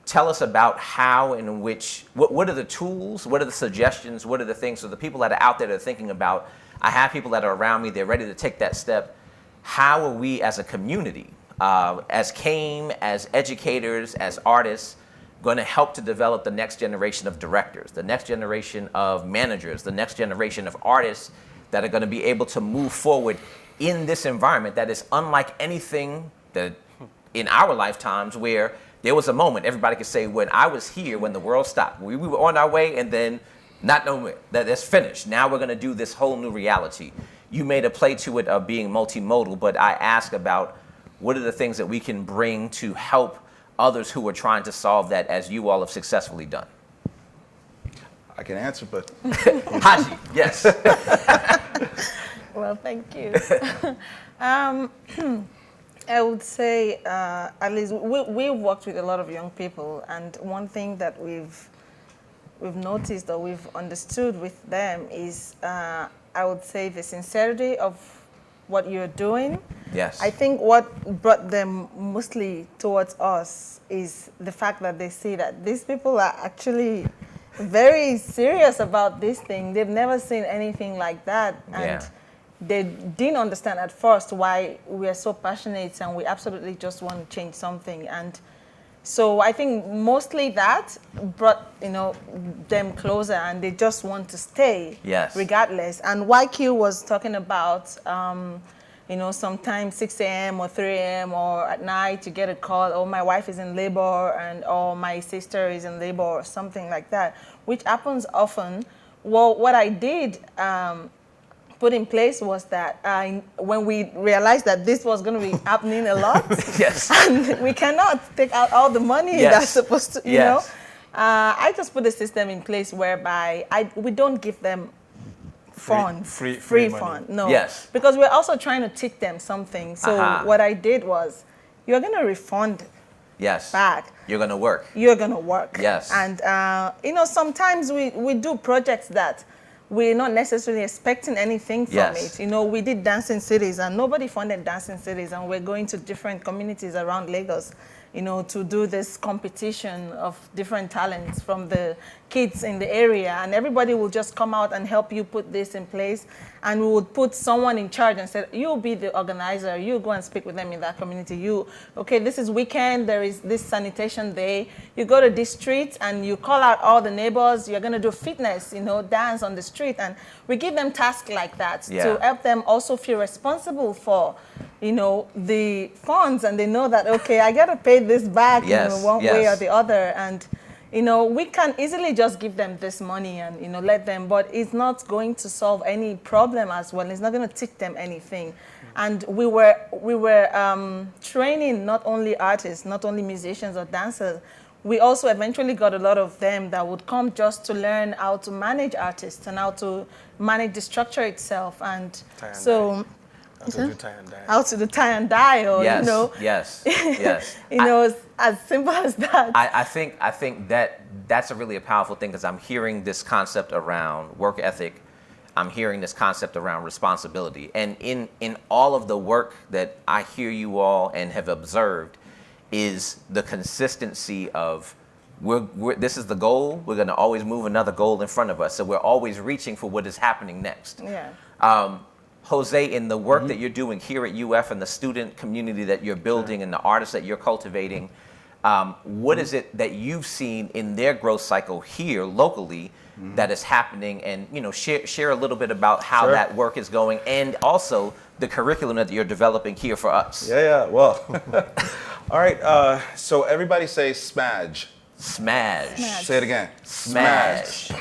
Tell us about how and in which, what are the tools, what are the suggestions, what are the things, so the people that are out there that are thinking about, I have people that are around me, they're ready to take that step. How are we as a community, as CAIM, as educators, as artists, going to help to develop the next generation of directors, the next generation of managers, the next generation of artists that are going to be able to move forward in this environment that is unlike anything that in our lifetimes, where there was a moment everybody could say, when I was here, when the world stopped, we were on our way, and then not nowhere, that's finished. Now we're going to do this whole new reality. You made a play to it of being multimodal, but I ask about what are the things that we can bring to help others who are trying to solve that, as you all have successfully done. I can answer, but Haji, yes. Well, thank you. I would say, at least we've worked with a lot of young people, and one thing that we've noticed or we've understood with them is, I would say, the sincerity of what you're doing. Yes. I think what brought them mostly towards us is the fact that they see that these people are actually very serious about this thing. They've never seen anything like that. And they didn't understand at first why we are so passionate and we absolutely just want to change something. And so I think mostly that brought, them closer, and they just want to stay regardless. And YQ was talking about, sometimes 6 a.m. or 3 a.m. or at night you get a call, oh, my wife is in labor, or my sister is in labor, or something like that, which happens often. Well, what I did put in place was that when we realized that this was going to be happening a lot, and we cannot take out all the money that's supposed to, I just put a system in place whereby we don't give them funds, free fund, no, because we're also trying to teach them something. So what I did was, you're going to refund back. You're going to work. You're going to work. Yes. And, sometimes we do projects that we're not necessarily expecting anything from it. We did Dancing Cities, and nobody funded Dancing Cities, and we're going to different communities around Lagos, to do this competition of different talents from the kids in the area, and everybody will just come out and help you put this in place, and we would put someone in charge and say, you'll be the organizer, you go and speak with them in that community. Okay, this is weekend, there is this sanitation day, you go to this street and you call out all the neighbors, you're going to do fitness, dance on the street, and we give them tasks like that to help them also feel responsible for the funds, and they know that, okay, I got to pay this back one way or the other. And we can easily just give them this money and let them, but it's not going to solve any problem as well. It's not going to teach them anything. And we were training not only artists, not only musicians or dancers. We also eventually got a lot of them that would come just to learn how to manage artists and how to manage the structure itself. And so how to do tie and dye. How to do tie and dye, or yes. as simple as that. I think that's a really a powerful thing, because I'm hearing this concept around work ethic. I'm hearing this concept around responsibility, and in all of the work that I hear you all and have observed is the consistency of this is the goal. We're going to always move another goal in front of us, so we're always reaching for what is happening next. Jose, in the work that you're doing here at UF and the student community that you're building and the artists that you're cultivating, what is it that you've seen in their growth cycle here locally that is happening? And share a little bit about how that work is going, and also the curriculum that you're developing here for us. Yeah. Well, all right. So everybody say smudge. Smash. Say it again. Smash.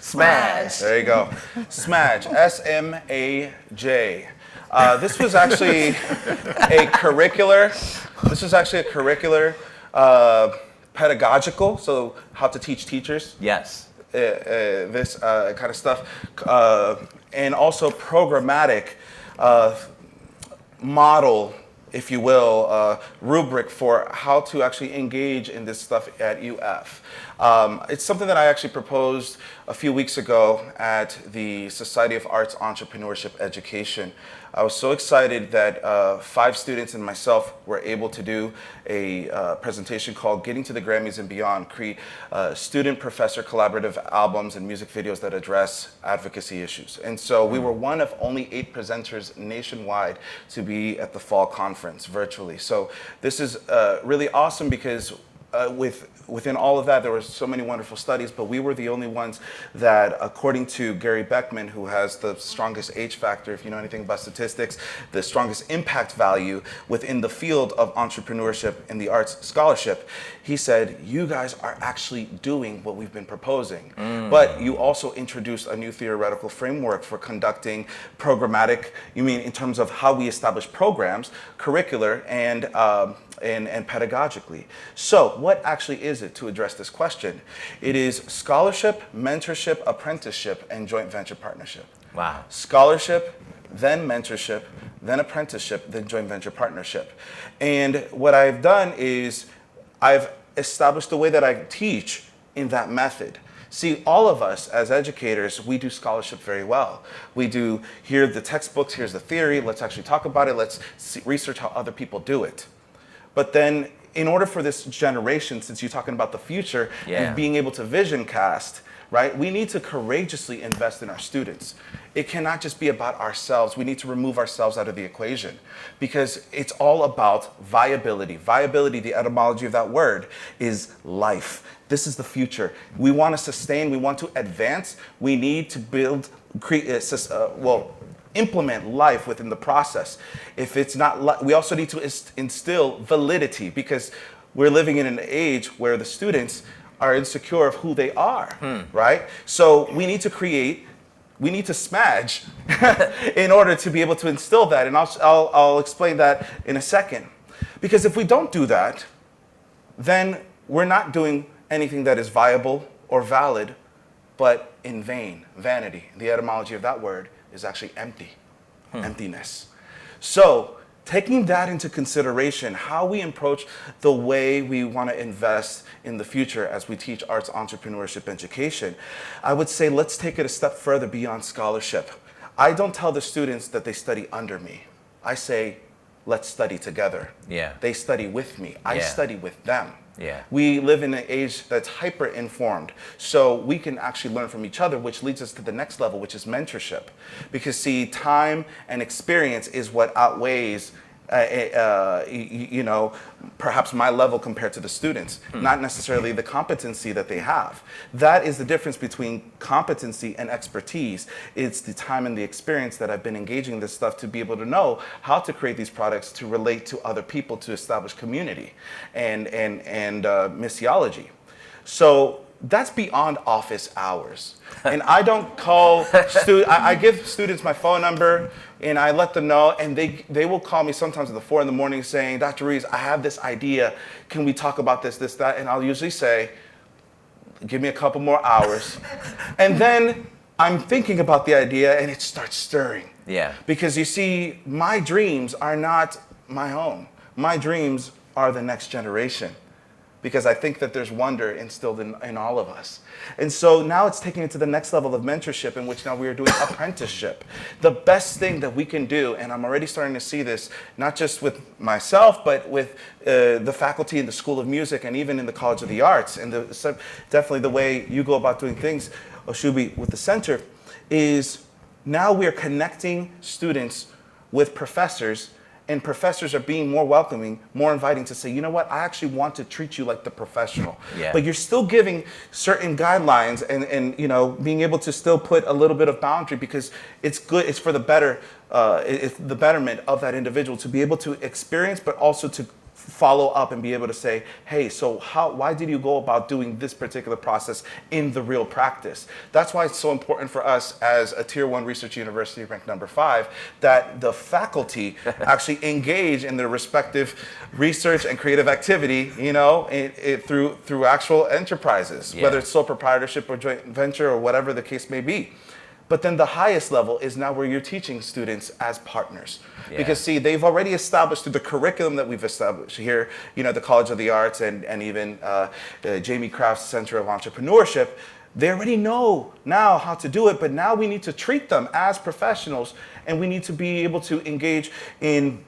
Smash. There you go. Smaj. S-M-A-J. This was actually a curricular. Pedagogical. So how to teach teachers. Yes. This kind of stuff, and also programmatic model, if you will, rubric for how to actually engage in this stuff at UF. It's something that I actually proposed a few weeks ago at the Society of Arts Entrepreneurship Education. I was so excited that 5 students and myself were able to do a presentation called Getting to the Grammys and Beyond, create student-professor collaborative albums and music videos that address advocacy issues. And so we were one of only 8 presenters nationwide to be at the fall conference virtually. So this is really awesome because within all of that, there were so many wonderful studies, but we were the only ones that, according to Gary Beckman, who has the strongest H factor, if you know anything about statistics, the strongest impact value within the field of entrepreneurship in the arts scholarship, he said, you guys are actually doing what we've been proposing. But you also introduced a new theoretical framework for conducting programmatic, you mean in terms of how we establish programs, curricular, and pedagogically. So what actually is it to address this question? It is scholarship, mentorship, apprenticeship, and joint venture partnership. Wow. Scholarship, then mentorship, then apprenticeship, then joint venture partnership. And what I've done is I've established the way that I teach in that method. See, all of us as educators, we do scholarship very well. We do, here are the textbooks, here's the theory, let's actually talk about it, let's research how other people do it. But then in order for this generation, since you're talking about the future and being able to vision cast, right, we need to courageously invest in our students. It cannot just be about ourselves. We need to remove ourselves out of the equation because it's all about viability. Viability, the etymology of that word, is life. This is the future. We want to sustain, we want to advance, we need to build, implement life within the process. If it's not, we also need to instill validity because we're living in an age where the students are insecure of who they are, right? So we need to create, we need to smudge in order to be able to instill that. And I'll explain that in a second. Because if we don't do that, then we're not doing anything that is viable or valid, but in vain, vanity. The etymology of that word is actually empty, emptiness. So taking that into consideration, how we approach the way we want to invest in the future as we teach arts entrepreneurship education, I would say let's take it a step further beyond scholarship. I don't tell the students that they study under me. I say, let's study together. Yeah. They study with me. I study with them. Yeah. We live in an age that's hyper-informed, so we can actually learn from each other, which leads us to the next level, which is mentorship. Because see, time and experience is what outweighs perhaps my level compared to the students, not necessarily the competency that they have. That is the difference between competency and expertise. It's the time and the experience that I've been engaging in this stuff to be able to know how to create these products to relate to other people, to establish community and missiology. So that's beyond office hours. And I don't call I give students my phone number and I let them know, and they will call me sometimes at 4 a.m. saying, Dr. Ruiz, I have this idea. Can we talk about this, that? And I'll usually say, give me a couple more hours. And then I'm thinking about the idea and it starts stirring. Yeah. Because you see, my dreams are not my own. My dreams are the next generation. Because I think that there's wonder instilled in all of us. And so now it's taking it to the next level of mentorship, in which now we are doing apprenticeship. The best thing that we can do, and I'm already starting to see this, not just with myself, but with the faculty in the School of Music and even in the College of the Arts, and definitely the way you go about doing things, Oṣubi, with the center, is Now we're connecting students with professors, and professors are being more welcoming, more inviting to say, you know what, I actually want to treat you like the professional. Yeah. But you're still giving certain guidelines and you know, being able to still put a little bit of boundary, because it's good, it's for the better, it's the betterment of that individual to be able to experience, but also to follow up and be able to say, hey, so why did you go about doing this particular process in the real practice? That's why it's so important for us as a Tier 1 research university ranked number 5, that the faculty actually engage in their respective research and creative activity, you know, through actual enterprises, whether it's sole proprietorship or joint venture or whatever the case may be. But then the highest level is now where you're teaching students as partners. Yeah. Because see, they've already established through the curriculum that we've established here, you know, the College of the Arts and even Jamie Craft's Center of Entrepreneurship, they already know now how to do it, but now we need to treat them as professionals, and we need to be able to engage in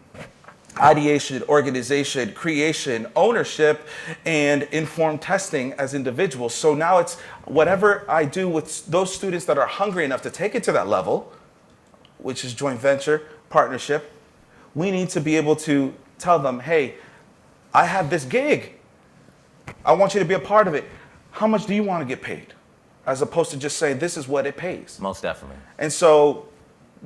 ideation, organization, creation, ownership, and informed testing as individuals. So now it's whatever I do with those students that are hungry enough to take it to that level, which is joint venture, partnership, we need to be able to tell them, hey, I have this gig. I want you to be a part of it. How much do you want to get paid? As opposed to just saying, this is what it pays. Most definitely. And so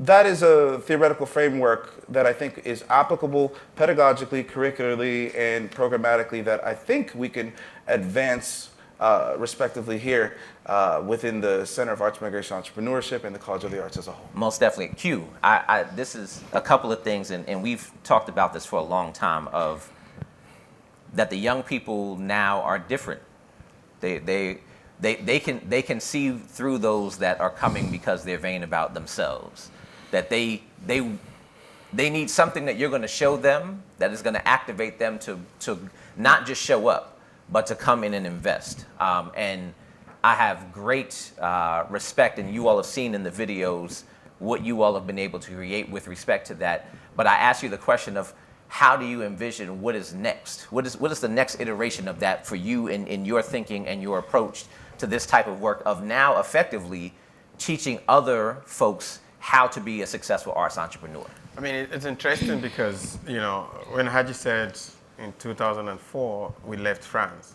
that is a theoretical framework that I think is applicable pedagogically, curricularly, and programmatically that I think we can advance respectively here within the Center of Arts, Migration, Entrepreneurship and the College of the Arts as a whole. Most definitely. Q, this is a couple of things, and we've talked about this for a long time, of that the young people now are different. They can see through those that are coming because they're vain about themselves. That they need something that you're going to show them that is going to activate them to not just show up, but to come in and invest. And I have great respect, and you all have seen in the videos what you all have been able to create with respect to that. But I ask you the question of, how do you envision what is next? What is the next iteration of that for you in your thinking and your approach to this type of work of now effectively teaching other folks how to be a successful arts entrepreneur? I mean, it's interesting because, you know, when Haji said in 2004 we left France,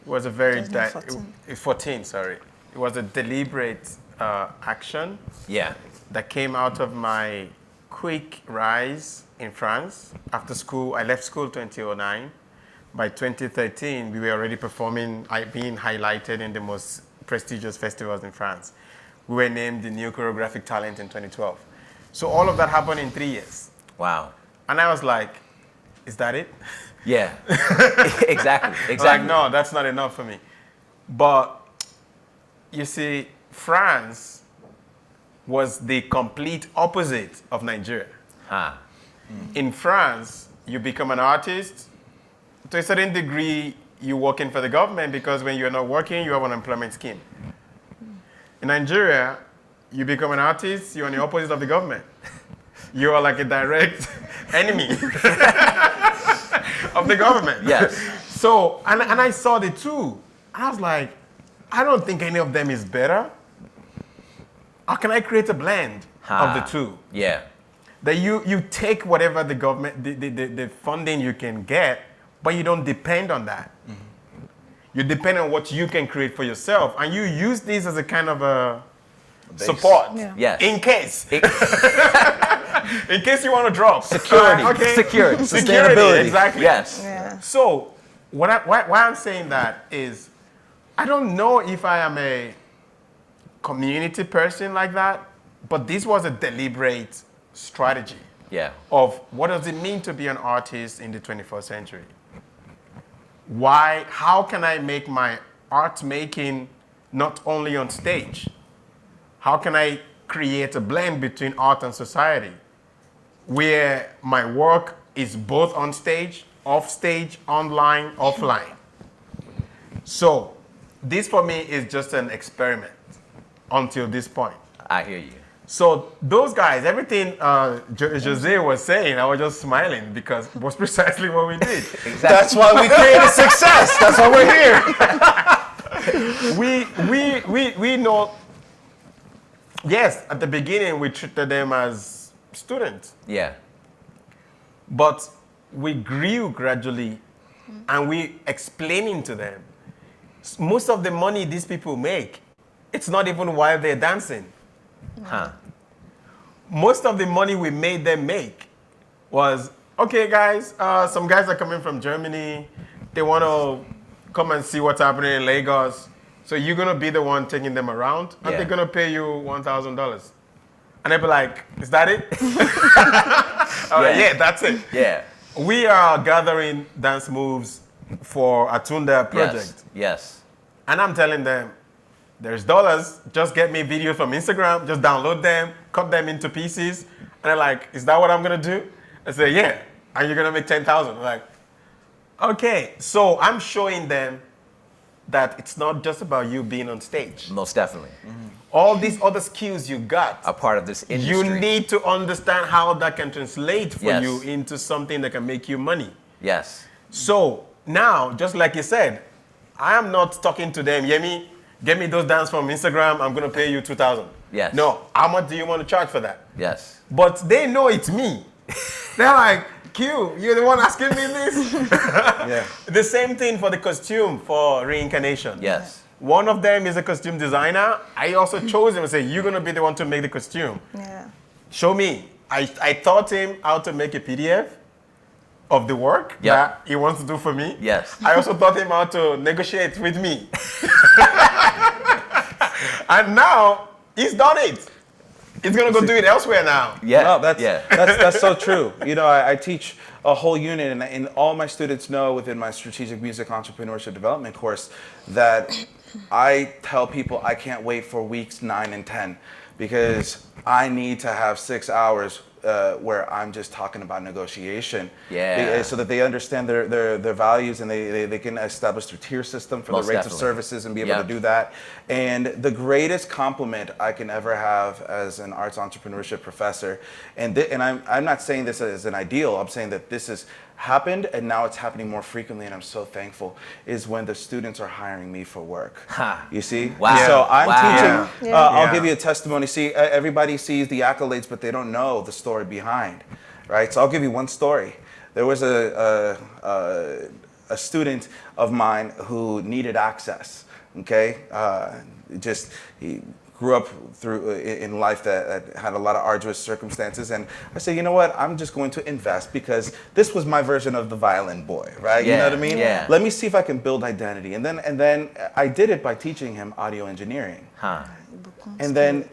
it was a very 14, sorry. It was a deliberate action. Yeah. That came out of my quick rise in France. After school, I left school 2009. By 2013, we were already performing, being highlighted in the most prestigious festivals in France. We were named the new choreographic talent in 2012. So all of that happened in 3 years. Wow. And I was like, is that it? Yeah. Exactly. Like, no, that's not enough for me. But you see, France was the complete opposite of Nigeria. In France, you become an artist. To a certain degree, you're working for the government, because when you're not working, you have an employment scheme. In Nigeria, you become an artist, you're on the opposite of the government. You are like a direct enemy of the government. Yes. So, and I saw the two. I was like, I don't think any of them is better. How can I create a blend of the two? Yeah. That you take whatever the government, the funding you can get, but you don't depend on that. Mm-hmm. You depend on what you can create for yourself, and you use this as a kind of a support. Yeah. Yes. In case. In case you want to drop. Security. Okay. Security. Sustainability. Exactly. Yes. Yeah. So why I'm saying that is, I don't know if I am a community person like that, but this was a deliberate strategy. Yeah. Of what does it mean to be an artist in the 21st century? How can I make my art making not only on stage? How can I create a blend between art and society, where my work is both on stage, off stage, online, offline? So this for me is just an experiment until this point. I hear you. So those guys, everything José was saying, I was just smiling because it was precisely what we did. Exactly. That's why we created success. That's why we're here. We know Yes, at the beginning we treated them as students, Yeah. but we grew gradually, and we explaining to them most of the money these people make, it's not even while they're dancing. Huh. Most of the money we made them make was, okay, guys, some guys are coming from Germany. They want to come and see what's happening in Lagos. So you're going to be the one taking them around, and Yeah. they're going to pay you $1,000. And they'll be like, is that it? Yeah, that's it. Yeah. We are gathering dance moves for Atunda project. Yes. And I'm telling them, there's dollars, just get me videos from Instagram, just download them, cut them into pieces. And they're like, is that what I'm gonna do? I say, yeah, and you're gonna make 10,000. Like, okay. So I'm showing them that it's not just about you being on stage. Most definitely. All these other skills you got, A part of this industry. you need to understand how that can translate for Yes. you into something that can make you money. Yes. So now, just like you said, I am not talking to them, Yemi, get me those dance from Instagram, I'm gonna pay you 2,000. Yes. No, how much do you want to charge for that? Yes. But they know it's me. They're like, Q, you're the one asking me this? Yeah. The same thing for the costume for Reincarnation. Yes. One of them is a costume designer. I also chose him and said, you're gonna be the one to make the costume. Yeah. Show me. I taught him how to make a PDF of the work Yep. that he wants to do for me. Yes. I also taught him how to negotiate with me. And now he's done it. He's gonna go do it elsewhere now. Yeah. No, that's, yeah. that's so true. You know, I teach a whole unit, and all my students know within my strategic music entrepreneurship development course that I tell people I can't wait for weeks 9 and 10 because I need to have 6 hours where I'm just talking about negotiation. Yeah. So that they understand their values, and they can establish their tier system for Most the rates definitely. of services and be able Yeah. to do that. And the greatest compliment I can ever have as an arts entrepreneurship professor, and I'm not saying this as an ideal, I'm saying that this has happened and now it's happening more frequently, and I'm so thankful, is when the students are hiring me for work. Ha. You see? Wow. So I'm Wow. teaching, Yeah. I'll Yeah. give you a testimony. See, everybody sees the accolades, but they don't know the story behind, right? So I'll give you one story. There was a student of mine who needed access, okay? He grew up through in life that had a lot of arduous circumstances, and I said, you know what? I'm just going to invest because this was my version of the violin boy, right? You know Yeah, what I mean? yeah. Let me see if I can build identity, and then I did it by teaching him audio engineering, Huh. and then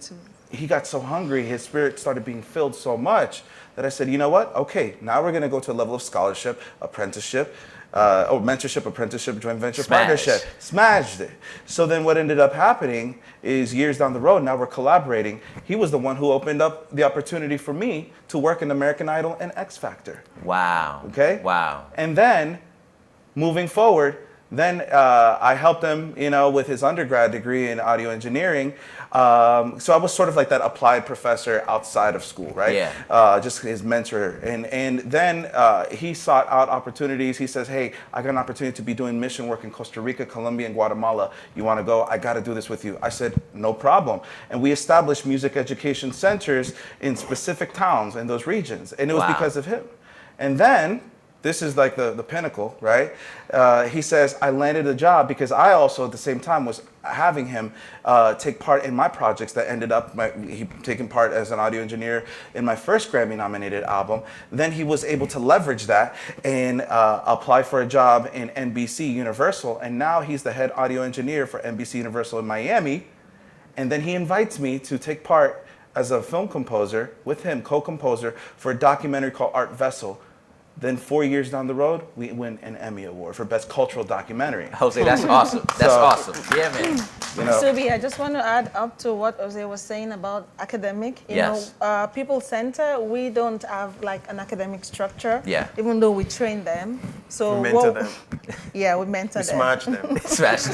he got so hungry, his spirit started being filled so much that I said, you know what? Okay, now we're going to go to a level of scholarship, apprenticeship. Mentorship, apprenticeship, joint venture, Smash. partnership. Smashed it. So then what ended up happening is years down the road, now we're collaborating. He was the one who opened up the opportunity for me to work in American Idol and X Factor. Wow. Okay? Wow. And then, moving forward, then I helped him, with his undergrad degree in audio engineering. So I was sort of like that applied professor outside of school, right? Yeah. Just his mentor. And then he sought out opportunities. He says, hey, I got an opportunity to be doing mission work in Costa Rica, Colombia, and Guatemala. You want to go? I got to do this with you. I said, no problem. And we established music education centers in specific towns in those regions. And it was Wow. because of him. And then, this is like the pinnacle, right? He says, I landed a job because I also, at the same time, was having him take part in my projects that ended up, he taking part as an audio engineer in my first Grammy-nominated album. Then he was able to leverage that and apply for a job in NBC Universal. And now he's the head audio engineer for NBC Universal in Miami. And then he invites me to take part as a film composer with him, co-composer, for a documentary called Art Vessel. Then 4 years down the road, we win an Emmy Award for Best Cultural Documentary. Jose, that's awesome. That's awesome. Yeah, man. Oṣubi, I just want to add up to what Jose was saying about academic. You Yes. know, People Center, we don't have like an academic structure. Yeah. Even though we train them. So We mentor them. Yeah, we mentor We them. smash them. Smash.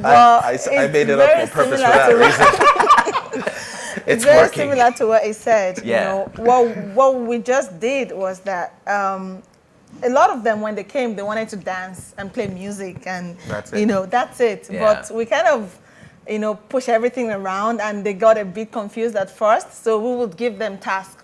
I made it up on purpose for that reason. It's very working. similar to what he said. Yeah. You know, what we just did was that a lot of them, when they came, they wanted to dance and play music, and That's it. that's it. Yeah. But we kind of push everything around, and they got a bit confused at first. So we would give them tasks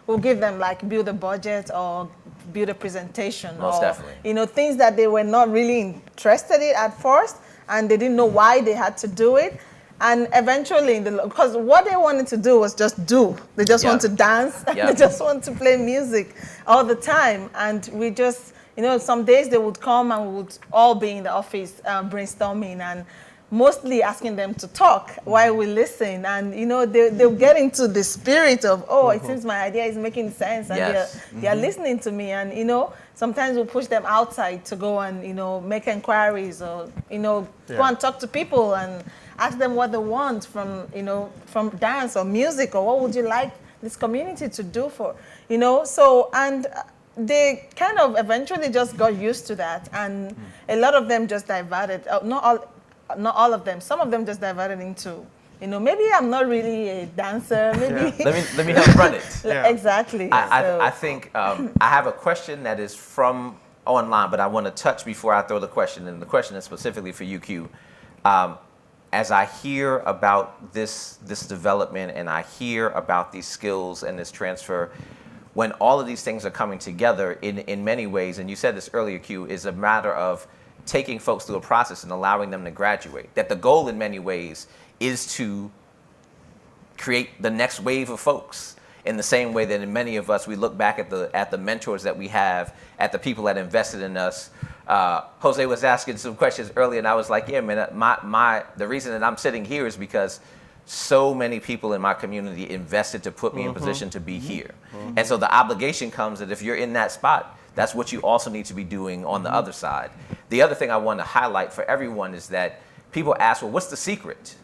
we'll give them like build a budget or build a presentation. Most definitely. Things that they were not really interested in at first, and they didn't know why they had to do it. And eventually, because what they wanted to do was just do. They just want to dance, and they just want to play music all the time. And we just, some days they would come and we would all be in the office brainstorming and mostly asking them to talk while we listen. And, they'll get into the spirit of, it seems my idea is making sense. And they're listening to me. And, sometimes we'll push them outside to go and, make inquiries or, go and talk to people and ask them what they want from dance or music, or what would you like this community to do for, So, and they kind of eventually just got used to that. And a lot of them just diverted, not all of them, some of them just diverted into, maybe I'm not really a dancer, maybe. Let me help run it. Exactly. I think I have a question that is from online, but I want to touch before I throw the question, and the question is specifically for you, Q. As I hear about this development and I hear about these skills and this transfer, when all of these things are coming together in many ways, and you said this earlier, Q, is a matter of taking folks through a process and allowing them to graduate. That the goal in many ways is to create the next wave of folks, in the same way that in many of us, we look back at the mentors that we have, at the people that invested in us. Jose was asking some questions earlier, and I was like, yeah, man, the reason that I'm sitting here is because so many people in my community invested to put me in position to be here. And so the obligation comes that if you're in that spot, that's what you also need to be doing on the other side. The other thing I want to highlight for everyone is that people ask, well, what's the secret?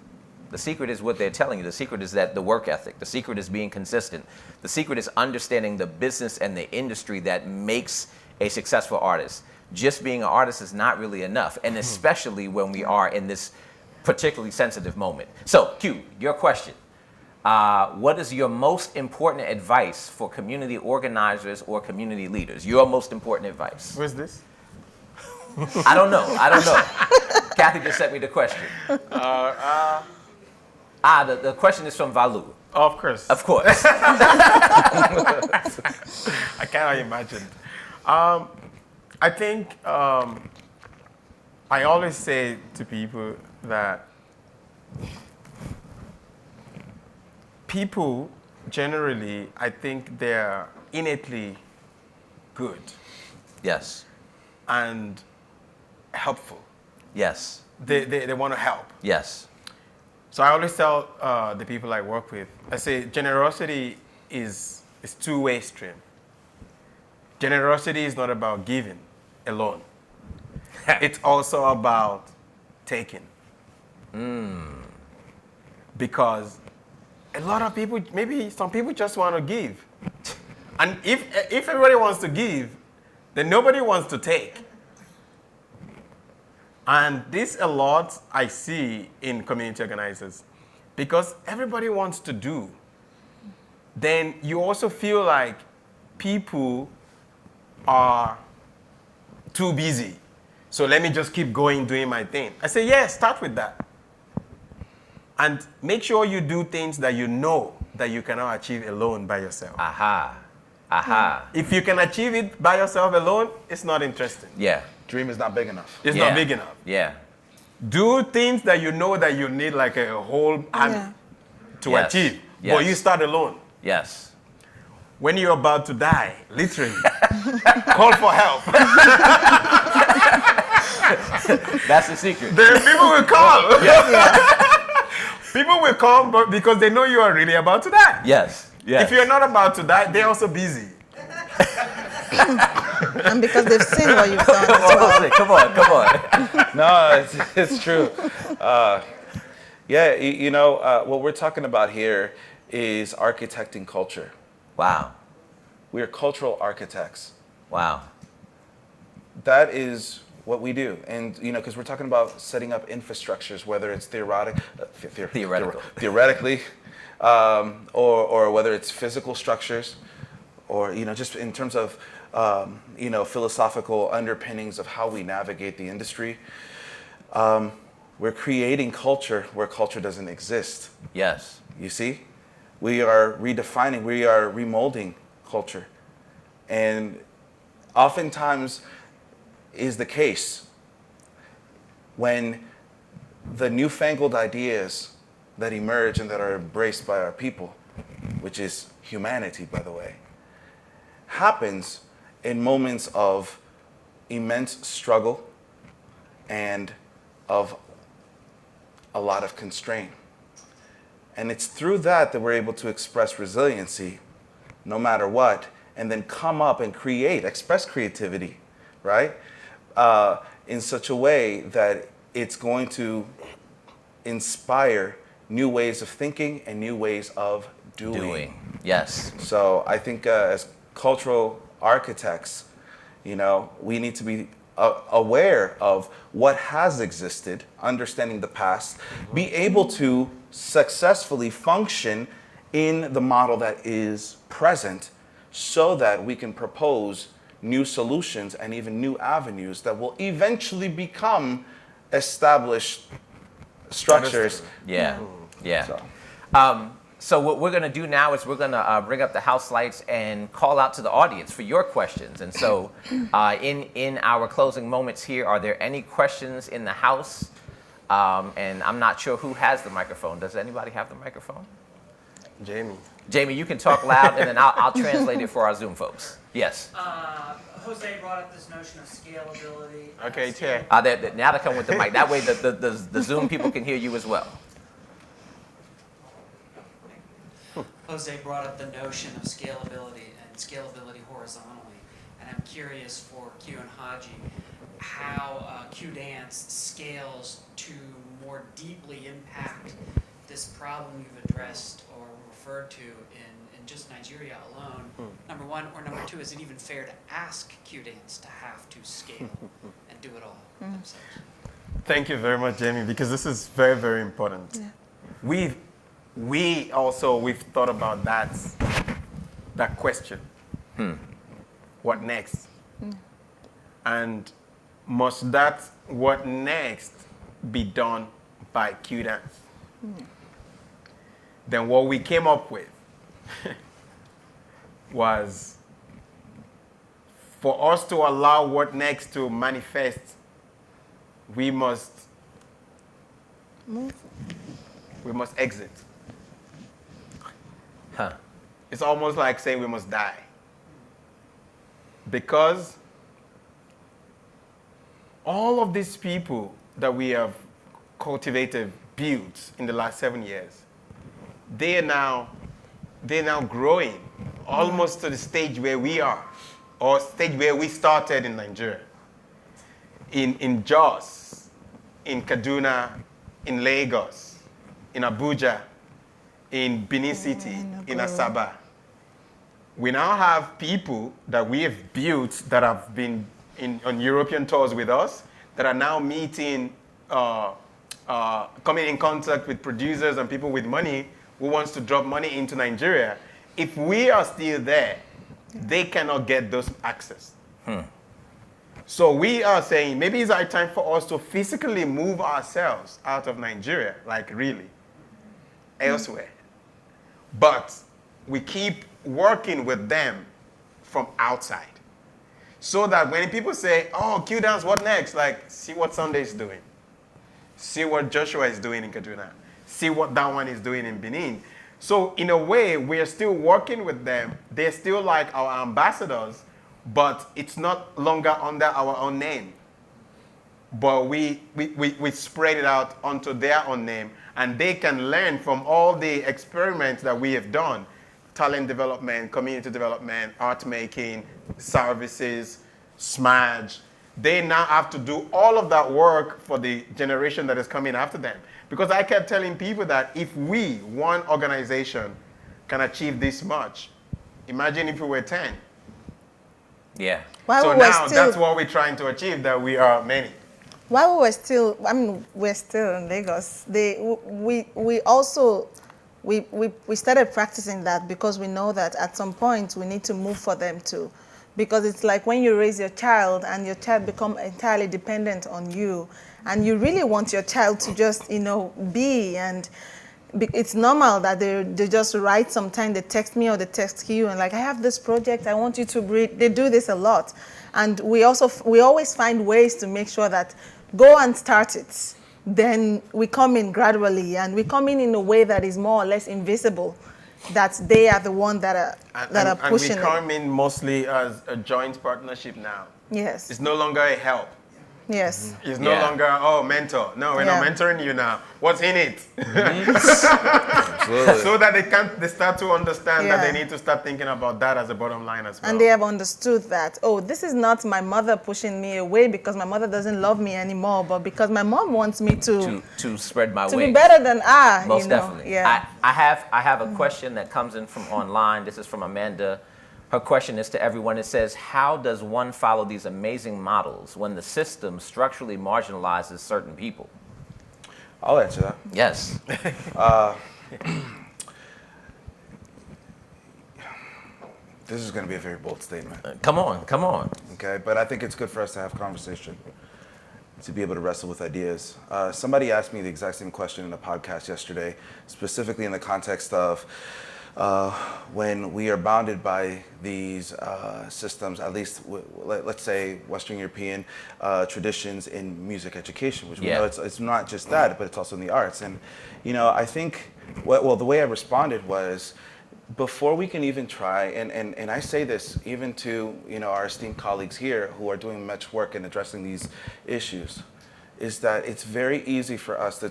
The secret is what they're telling you. The secret is that the work ethic. The secret is being consistent. The secret is understanding the business and the industry that makes a successful artist. Just being an artist is not really enough, and especially when we are in this particularly sensitive moment. So, Q, your question. What is your most important advice for community organizers or community leaders? Your most important advice. Where's this? I don't know. Kathy just sent me the question. The question is from Valu. Of course. Of course. I cannot imagine. I think I always say to people that people generally, I think they're innately good. Yes. And helpful. Yes. They want to help. Yes. So I always tell the people I work with, I say generosity is two-way stream. Generosity is not about giving alone. It's also about taking. Because a lot of people, maybe some people just want to give. And if everybody wants to give, then nobody wants to take. And this a lot I see in community organizers. Because everybody wants to do. Then you also feel like people are too busy. So let me just keep going doing my thing. I say, yes, start with that. And make sure you do things that you know that you cannot achieve alone by yourself. If you can achieve it by yourself alone, it's not interesting. Yeah. Dream is not big enough. It's not big enough. Yeah. Do things that you know that you need like a whole army to achieve. Yes. But you start alone. Yes. When you're about to die, literally, call for help. That's the secret. Then people will come. People will come but because they know you are really about to die. Yes. Yes. If you're not about to die, they're also busy. And because they've seen what you've done as well. Come on. No, it's true. What we're talking about here is architecting culture. Wow. We are cultural architects. Wow. That is what we do. And, because we're talking about setting up infrastructures, whether it's theoretically, or whether it's physical structures, or, just in terms of, philosophical underpinnings of how we navigate the industry. we're creating culture where culture doesn't exist. Yes. You see? We are redefining, we are remolding culture. And oftentimes is the case when the newfangled ideas that emerge and that are embraced by our people, which is humanity, by the way, happens in moments of immense struggle and of a lot of constraint. And it's through that we're able to express resiliency no matter what, and then come up and express creativity, right? In such a way that it's going to inspire new ways of thinking and new ways of doing. Yes. So I think as cultural architects, we need to be aware of what has existed, understanding the past, be able to successfully function in the model that is present so that we can propose new solutions and even new avenues that will eventually become established structures. Yeah. Yeah. So. So what we're going to do now is we're going to bring up the house lights and call out to the audience for your questions. And so in our closing moments here, are there any questions in the house? And I'm not sure who has the microphone. Does anybody have the microphone? Jamie. Jamie, you can talk loud, and then I'll translate it for our Zoom folks. Yes. Jose brought up this notion of scalability. Okay, Chair. Now they come with the mic. That way the Zoom people can hear you as well. Jose brought up the notion of scalability and scalability horizontally. And I'm curious for Q and Haji, how Qdance scales to more deeply impact this problem you've addressed or referred to in just Nigeria alone. Number one, or number two, is it even fair to ask Qdance to have to scale and do it all themselves? Thank you very much, Jamie, because this is very, very important. Yeah. We've thought about that question. What next? And must that what next be done by Qdance? Then what we came up with was for us to allow what next to manifest, we must exit. Huh. It's almost like saying we must die. Because all of these people that we have cultivated, built in the last 7 years, they're now growing almost to the stage where we are, or stage where we started in Nigeria. In Jos, in Kaduna, in Lagos, in Abuja, in Benin City, in Asaba. We now have people that we have built that have been on European tours with us that are now meeting, coming in contact with producers and people with money who wants to drop money into Nigeria. If we are still there, they cannot get those access. So we are saying maybe it's our time for us to physically move ourselves out of Nigeria, like really, elsewhere. But we keep working with them from outside. So that when people say, oh, Qdance, what next? Like, see what Sunday is doing. See what Joshua is doing in Kaduna. See what that one is doing in Benin. So in a way, we're still working with them. They're still like our ambassadors, but it's not longer under our own name. But we spread it out onto their own name, and they can learn from all the experiments that we have done. Talent development, community development, art making, services, SMAJ. They now have to do all of that work for the generation that is coming after them. Because I kept telling people that if we, one organization, can achieve this much, imagine if we were 10. Yeah. So now that's what we're trying to achieve, that we are many. While we're still in Lagos, we started practicing that because we know that at some point we need to move for them too. Because it's like when you raise your child and your child becomes entirely dependent on you, and you really want your child to just, be, and it's normal that they just write sometime, they text me or they text you and like, I have this project, I want you to read. They do this a lot. And we always find ways to make sure that go and start it. Then we come in gradually, and we come in a way that is more or less invisible, that they are the one that are pushing it. And we come in mostly as a joint partnership now. Yes. It's no longer a help. Yes. It's no longer, mentor. No, we're not mentoring you now. What's in it? So that they start to understand that they need to start thinking about that as a bottom line as well. And they have understood that, this is not my mother pushing me away because my mother doesn't love me anymore, but because my mom wants me to spread my wings. To be better than Most definitely. Yeah. I have a question that comes in from online. This is from Amanda. Her question is to everyone. It says, how does one follow these amazing models when the system structurally marginalizes certain people? I'll answer that. Yes. This is going to be a very bold statement. Come on. Okay, but I think it's good for us to have conversation, to be able to wrestle with ideas. Somebody asked me the exact same question in a podcast yesterday, specifically in the context of when we are bounded by these systems, at least let's say Western European traditions in music education, which we know it's not just that, but it's also in the arts. And I think, the way I responded was, before we can even try, and I say this even to our esteemed colleagues here who are doing much work in addressing these issues, is that it's very easy for us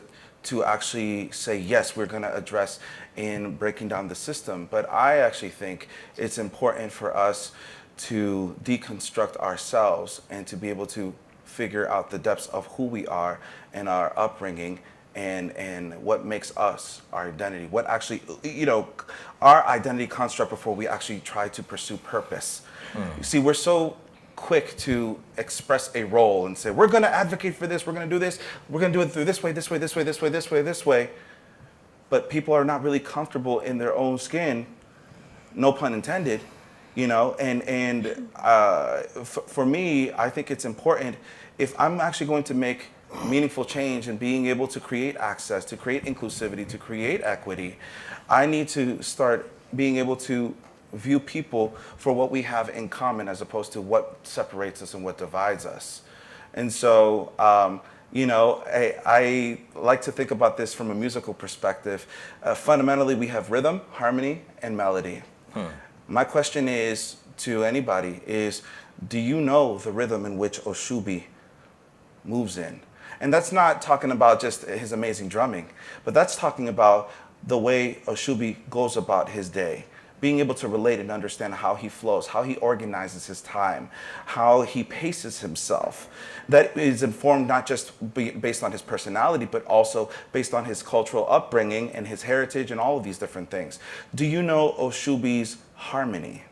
to actually say, yes, we're going to address in breaking down the system. But I actually think it's important for us to deconstruct ourselves and to be able to figure out the depths of who we are and our upbringing and what makes us our identity, what actually, our identity construct before we actually try to pursue purpose. You see, we're so quick to express a role and say, we're going to advocate for this, we're going to do this, we're going to do it through this way, this way, this way, this way, this way, this way. But people are not really comfortable in their own skin, no pun intended, for me, I think it's important, if I'm actually going to make meaningful change and being able to create access, to create inclusivity, to create equity, I need to start being able to view people for what we have in common as opposed to what separates us and what divides us. And so, I like to think about this from a musical perspective. Fundamentally, we have rhythm, harmony, and melody. My question is to anybody is, do you know the rhythm in which Oṣubi moves in? And that's not talking about just his amazing drumming, but that's talking about the way Oṣubi goes about his day, being able to relate and understand how he flows, how he organizes his time, how he paces himself. That is informed not just based on his personality, but also based on his cultural upbringing and his heritage and all of these different things. Do you know Oṣubi's harmony?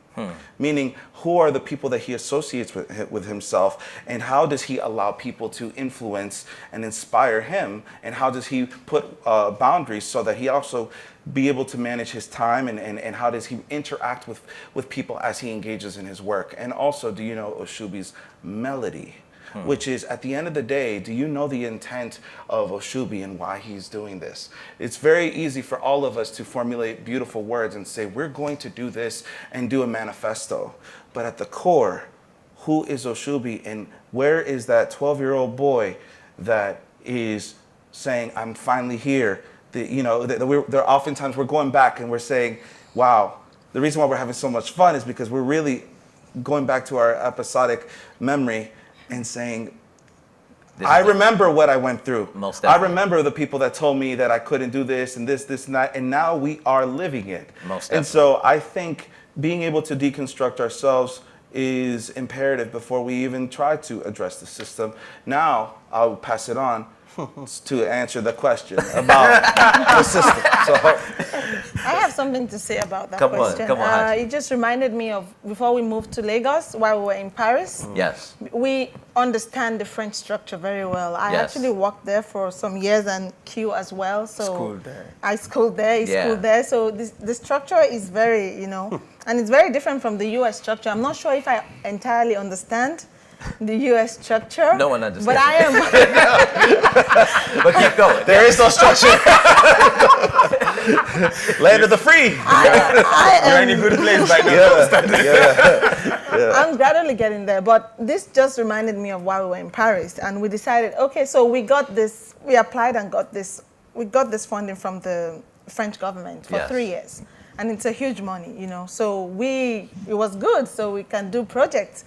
Meaning, who are the people that he associates with himself, and how does he allow people to influence and inspire him, and how does he put boundaries so that he also be able to manage his time, and how does he interact with people as he engages in his work? And also, do you know Oṣubi's melody? Which is, at the end of the day, do you know the intent of Oṣubi and why he's doing this? It's very easy for all of us to formulate beautiful words and say, we're going to do this and do a manifesto. But at the core, who is Oṣubi, and where is that 12-year-old boy that is saying, I'm finally here? Oftentimes we're going back and we're saying, wow, the reason why we're having so much fun is because we're really going back to our episodic memory and saying, I remember what I went through. Most definitely. I remember the people that told me that I couldn't do this and this and that, and now we are living it. Most definitely. And so I think being able to deconstruct ourselves is imperative before we even try to address the system. Now, I'll pass it on to answer the question about the system. So, I have something to say about that Come question. on. It just reminded me of before we moved to Lagos, while we were in Paris. Yes. We understand the French structure very well. I Yes. actually worked there for some years, and Q as well. So Schooled there. I schooled there, schooled there. So the structure is very, and it's very different from the US structure. I'm not sure if I entirely understand the U.S. structure. No one understands. But I am. But keep going. There is no structure. Land of the free. You're in a good place right now. I'm gradually getting there, but this just reminded me of why we were in Paris, and we decided, okay, so we applied and we got this funding from the French government for 3 years, and it's a huge money, you know. So it was good, so we can do projects.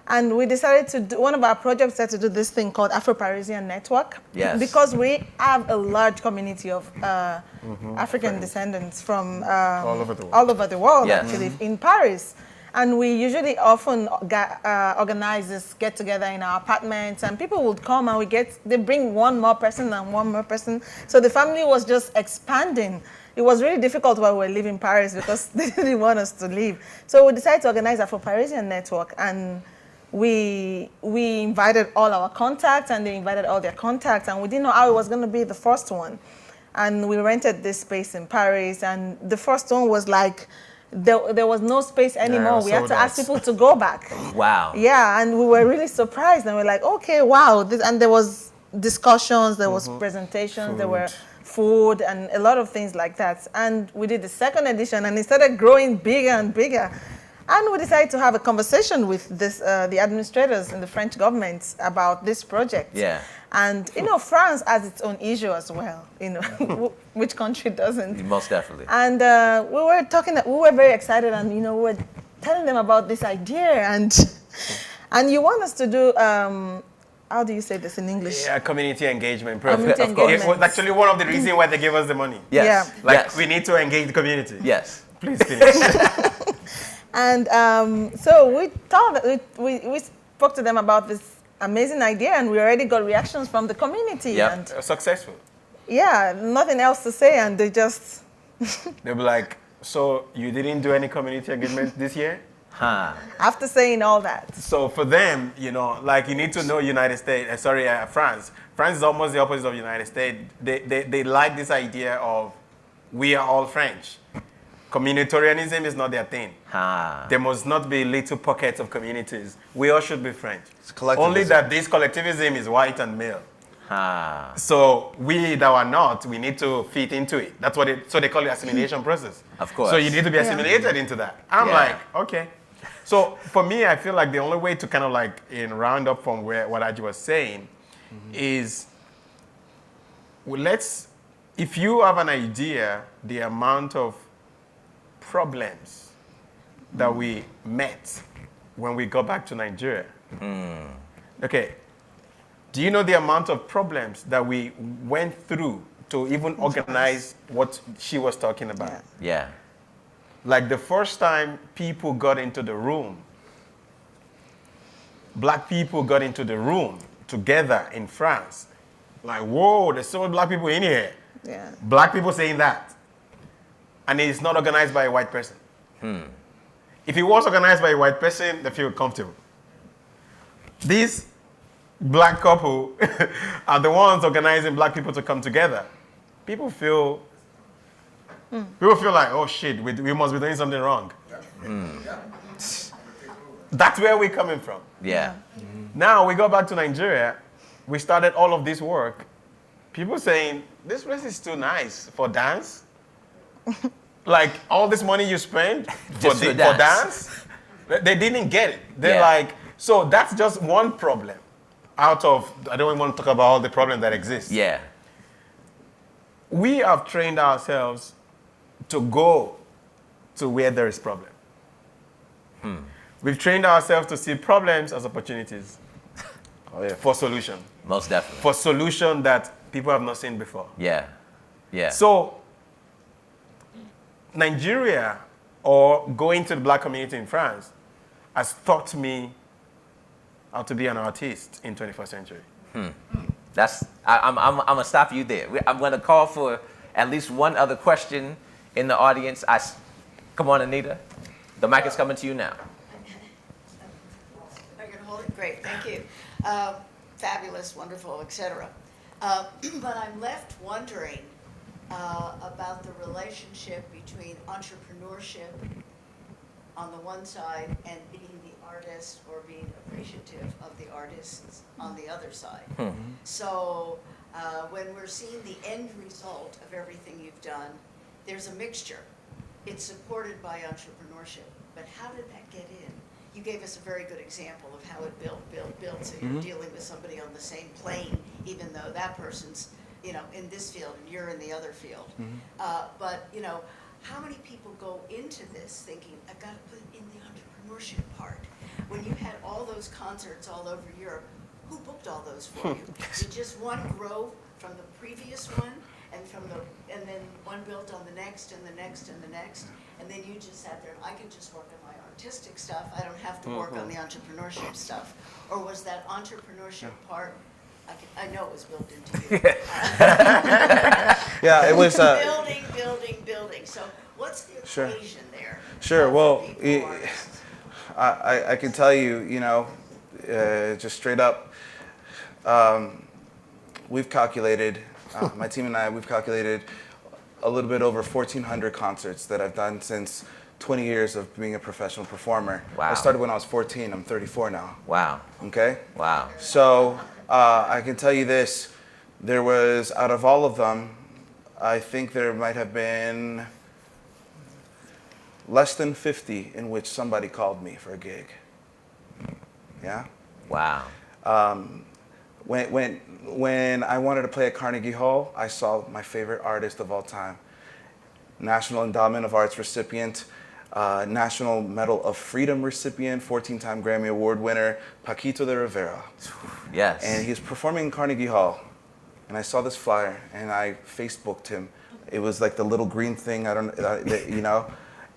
And we decided to do, one of our projects had to do this thing called Afro-Parisian Network. Yes. Because we have a large community of African descendants from all over the world, Yes. actually, in Paris. And we usually often organize this get-together in our apartments, and people would come and they bring one more person and one more person. So the family was just expanding. It was really difficult while we were living in Paris because they didn't want us to leave. So we decided to organize a Afro-Parisian network, and we invited all our contacts, and they invited all their contacts, and we didn't know how it was going to be the first one. And we rented this space in Paris, and the first one was like, there was no space anymore. We had to ask people to go back. Wow. Yeah, and we were really surprised, and we're like, okay, wow. And there was discussions, there was presentations, there were food, and a lot of things like that. And we did the second edition, and it started growing bigger and bigger. And we decided to have a conversation with the administrators in the French government about this project. Yeah. And, you know, France has its own issue as well, you know, which country doesn't? Most definitely. And we were very excited, and, you know, we were telling them about this idea, and you want us to do, how do you say this in English? Yeah, community engagement program. Community engagement. It was actually one of the reasons why they gave us the money. Yes. Yeah. Like, we need to engage the community. Yes. Please finish. And so we thought, we spoke to them about this amazing idea, and we already got reactions from the community. Yep. And Successful. yeah, nothing else to say, and they just... They'll be like, so you didn't do any community engagement this year? Huh. After saying all that. So for them, you know, like, you need to know France. France is almost the opposite of United States. They like this idea of we are all French. Communitarianism is not their thing. There must not be little pockets of communities. We all should be French. Only that this collectivism is white and male. So we that are not, we need to fit into it. That's what so they call it assimilation process. Of course. So you need to be assimilated into that. I'm like, okay. So for me, I feel like the only way to kind of like round up from what Aji was saying is, if you have an idea, the amount of problems that we met when we got back to Nigeria. Okay, do you know the amount of problems that we went through to even organize what she was talking about? Yeah. Like, the first time people got into the room, black people got into the room together in France. Like, whoa, there's so many black people in here. Yeah. Black people saying that. And it's not organized by a white person. If it was organized by a white person, they feel comfortable. These black couple are the ones organizing black people to come together. People feel like, oh shit, we must be doing something wrong. That's where we're coming from. Yeah. Now we go back to Nigeria. We started all of this work. People saying, this place is too nice for dance. Like, all this money you spend for dance, they didn't get it. They're like, so that's just one problem out of, I don't even want to talk about all the problems that exist. Yeah. We have trained ourselves to go to where there is problem. We've trained ourselves to see problems as opportunities for solution. Most definitely. For solution that people have not seen before. Yeah. Yeah. So, Nigeria, or going to the black community in France, has taught me how to be an artist in 21st century. I'm gonna stop you there. I'm gonna call for at least one other question in the audience. Come on, Anita. The mic is coming to you now. Are you gonna hold it? Great, thank you. Fabulous, wonderful, etc. But I'm left wondering about the relationship between entrepreneurship on the one side and being the artist or being a appreciative of the artists on the other side. So when we're seeing the end result of everything you've done, there's a mixture. It's supported by entrepreneurship, but how did that get in? You gave us a very good example of how it built, so you're dealing with somebody on the same plane, even though that person's, you know, in this field and you're in the other field. But, you know, how many people go into this thinking, I've got to put in the entrepreneurship part? When you had all those concerts all over Europe, who booked all those for you? Did just one grow from the previous one, and then one built on the next and the next and the next, and then you just sat there, I can just work on my artistic stuff, I don't have to work on the entrepreneurship stuff? Or was that entrepreneurship part, I know it was built into you. Yeah, it was building. So what's the equation there? Sure. Well, People, artists? I can tell you, you know, just straight up, we've calculated, my team and I, we've calculated a little bit over 1,400 concerts that I've done since 20 years of being a professional performer. Wow. I started when I was 14. I'm 34 now. Wow. Okay? Wow. So I can tell you this. There was, out of all of them, I think there might have been less than 50 in which somebody called me for a gig. Yeah? Wow. When I wanted to play at Carnegie Hall, I saw my favorite artist of all time, National Endowment of Arts recipient, National Medal of Freedom recipient, 14-time Grammy Award winner, Paquito de Rivera. Yes. And he's performing in Carnegie Hall. And I saw this flyer, and I Facebooked him. It was like the little green thing, you know.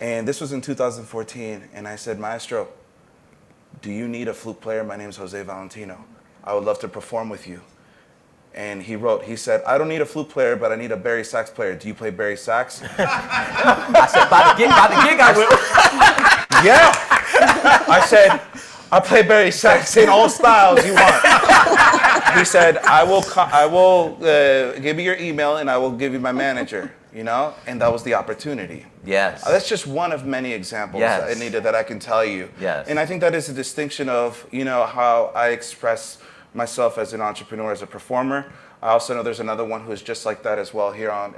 And this was in 2014, and I said, Maestro, do you need a flute player? My name is José Valentino. I would love to perform with you. And he wrote, he said, I don't need a flute player, but I need a Barry sax player. Do you play Barry sax? I said, by the gig, I will. Yeah. I said, I'll play Barry sax in all styles you want. He said, I will give you your email and I will give you my manager, you know? And that was the opportunity. Yes. That's just one of many examples, Yes. Anita, that I can tell you. Yes. And I think that is a distinction of, you know, how I express myself as an entrepreneur, as a performer. I also know there's another one who is just like that as well here on,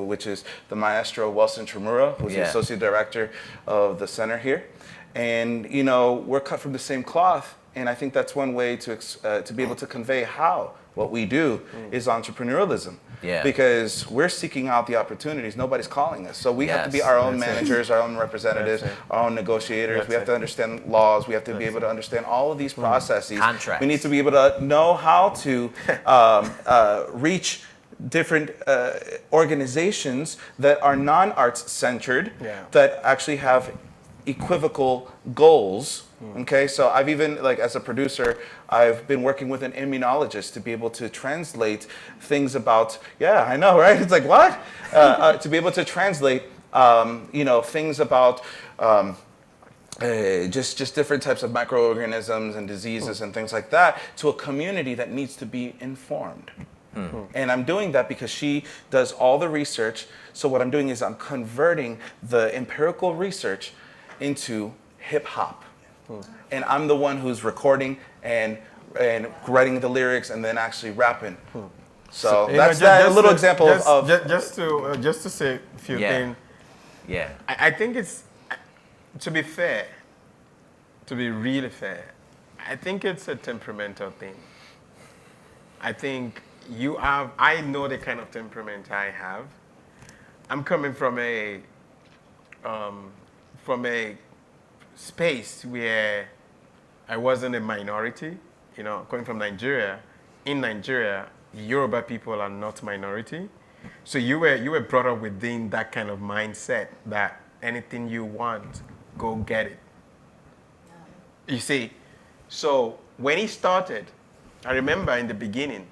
which is the Maestro Wilson Tremura, who's the associate director of the center here. And, you know, we're cut from the same cloth. And I think that's one way to be able to convey how what we do is entrepreneurialism. Yeah. Because we're seeking out the opportunities. Nobody's calling us. So we have to be our own managers, our own representatives, our own negotiators. We have to understand laws. We have to be able to understand all of these processes. Contracts. We need to be able to know how to reach different organizations that are non-arts centered, that actually have equivocal goals. Okay, so I've even, like, as a producer, I've been working with an immunologist to be able to translate things about, yeah, I know, right? It's like, what? To be able to translate, you know, things about just different types of microorganisms and diseases and things like that to a community that needs to be informed. And I'm doing that because she does all the research. So what I'm doing is I'm converting the empirical research into hip hop. And I'm the one who's recording and writing the lyrics and then actually rapping. So that's a little example of just to say a few things. Yeah. I think it's, to be fair, to be really fair, I think it's a temperamental thing. I think I know the kind of temperament I have. I'm coming from a space where I wasn't a minority, you know, coming from Nigeria. In Nigeria, Yoruba people are not minority. So you were brought up within that kind of mindset that anything you want, go get it. You see, so when he started, I remember in the beginning,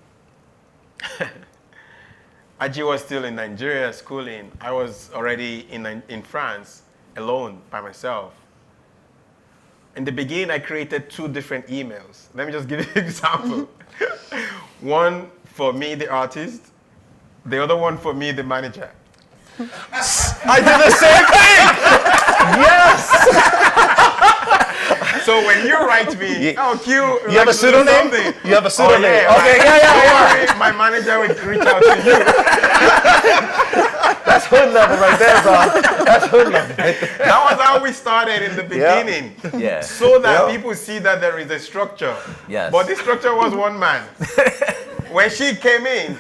Aji was still in Nigeria schooling. I was already in France alone by myself. In the beginning, I created 2 different emails. Let me just give you an example. One for me, the artist. The other one for me, the manager. I did the same thing! Yes! So when you write me, oh, Q, You have a pseudonym? You have a pseudonym? yeah, Okay, yeah. My manager will reach out to you. That's hood level right there, bro. That's hood level right there. That was how we started in the beginning. Yeah. So that people see that there is a structure. Yes. But this structure was one man. When she came in,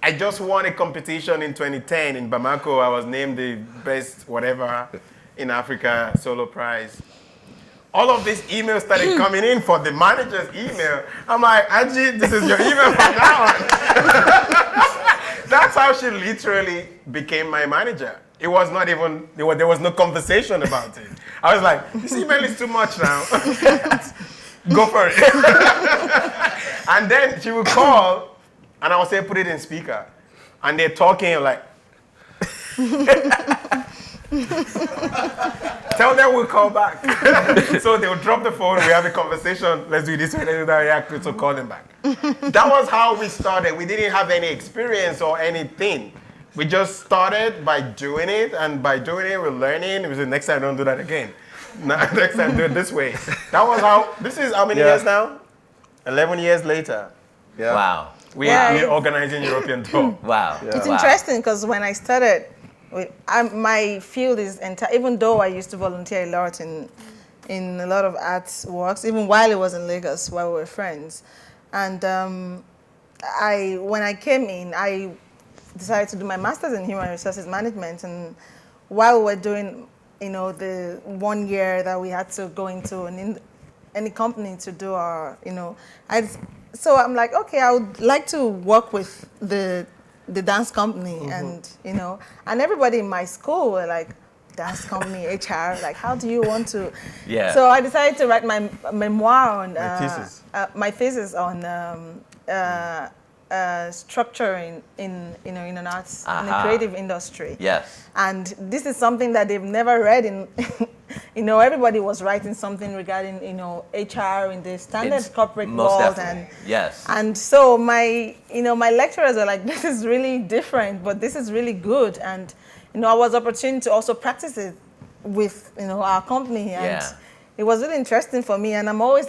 I just won a competition in 2010 in Bamako. I was named the best whatever in Africa, solo prize. All of these emails started coming in for the manager's email. I'm like, Angie, this is your email from now on. That's how she literally became my manager. It was not even, there was no conversation about it. I was like, this email is too much now. Go for it. And then she would call, and I would say, put it in speaker. And they're talking like, tell them we'll call back. So they'll drop the phone, we have a conversation, let's do this, let's do that, yeah, so call them back. That was how we started. We didn't have any experience or anything. We just started by doing it, and by doing it, we're learning. We said, next time, don't do that again. Next time, do it this way. That was how, this is how many years now? 11 years later. Yeah. Wow. We're organizing European tour. Wow. Yeah. It's interesting because when I started, my field is even though I used to volunteer a lot in a lot of arts works, even while it was in Lagos, while we were friends. And when I came in, I decided to do my master's in human resources management. And while we were doing, the 1 year that we had to go into any company to do our, so I'm like, okay, I would like to work with the dance company, and and everybody in my school were like, dance company, HR, like, how do you want to? Yeah. So I decided to write my memoir on My thesis. on structure in an arts in the creative industry. Yes. And this is something that they've never read in. Everybody was writing something regarding HR in the standard corporate world, and yes. And so my lecturers are like, this is really different, but this is really good, and I was opportunity to also practice it with our company, and it was really interesting for me. And I'm always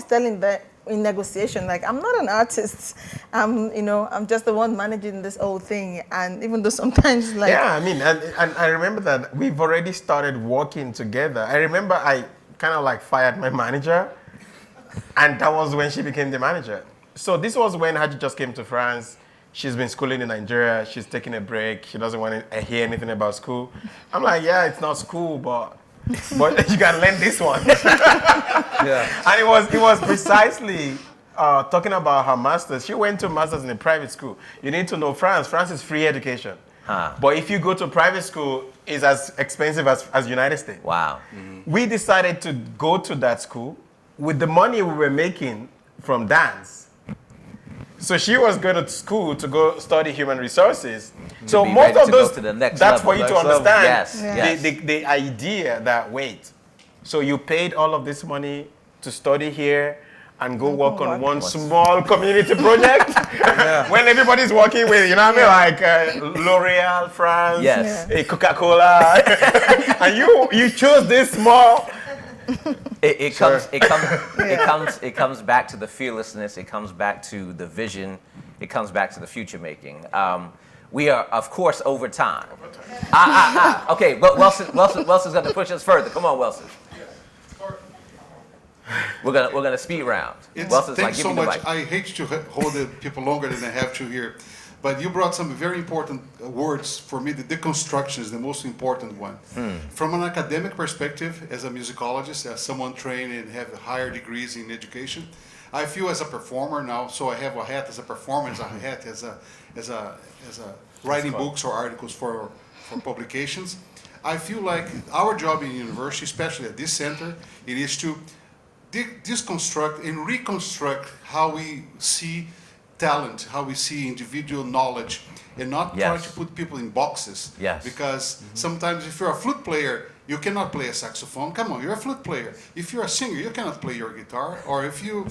telling that in negotiation, like, I'm not an artist, I'm just the one managing this whole thing. And even though sometimes, like, yeah, I mean, and I remember that we've already started working together. I remember I kind of like fired my manager, and that was when she became the manager. So this was when Haji just came to France. She's been schooling in Nigeria. She's taking a break. She doesn't want to hear anything about school. I'm like, yeah, it's not school, but you can learn this one. Yeah. And it was precisely talking about her master's. She went to master's in a private school. You need to know France. France is free education. But if you go to private school, it's as expensive as United States. Wow. Mm-hmm. We decided to go to that school with the money we were making from dance. So she was going to school to go study human resources. So most of those, that's for you to understand the idea that, wait, so you paid all of this money to study here and go work on one small community project when everybody's working with, like L'Oreal France, Coca-Cola, and you chose this small. It comes back to the fearlessness. It comes back to the vision. It comes back to the future making. We are, of course, over time. Okay, but Welson's going to push us further. Come on, Welson. We're gonna speed round. Thanks so much. I hate to hold the people longer than I have to here, but you brought some very important words for me. The deconstruction is the most important one. From an academic perspective, as a musicologist, as someone trained and have higher degrees in education, I feel as a performer now. So I have a hat as a performer, as a hat as a writing books or articles for publications. I feel like our job in university, especially at this center, it is to deconstruct and reconstruct how we see talent, how we see individual knowledge, and not try to put people in boxes. Because sometimes if you're a flute player, you cannot play a saxophone. Come on, you're a flute player. If you're a singer, you cannot play your guitar. Or if you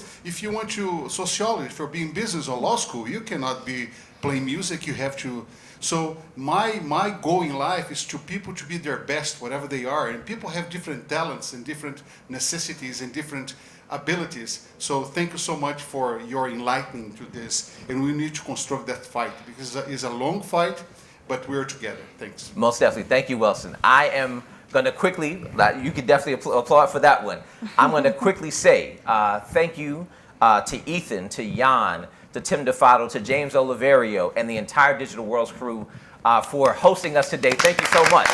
want to sociology, if you're being business or law school, you cannot be play music, you have to. So my goal in life is to people to be their best, whatever they are. And people have different talents and different necessities and different abilities. So thank you so much for your enlightening to this. And we need to construct that fight because it's a long fight, but we're together. Thanks. Most definitely. Thank you, Wilson. I am going to quickly, you could definitely applaud for that one. I'm going to quickly say thank you to Ethan, to Jan, to Tim DeFado, to James Oliverio, and the entire Digital Worlds crew for hosting us today. Thank you so much.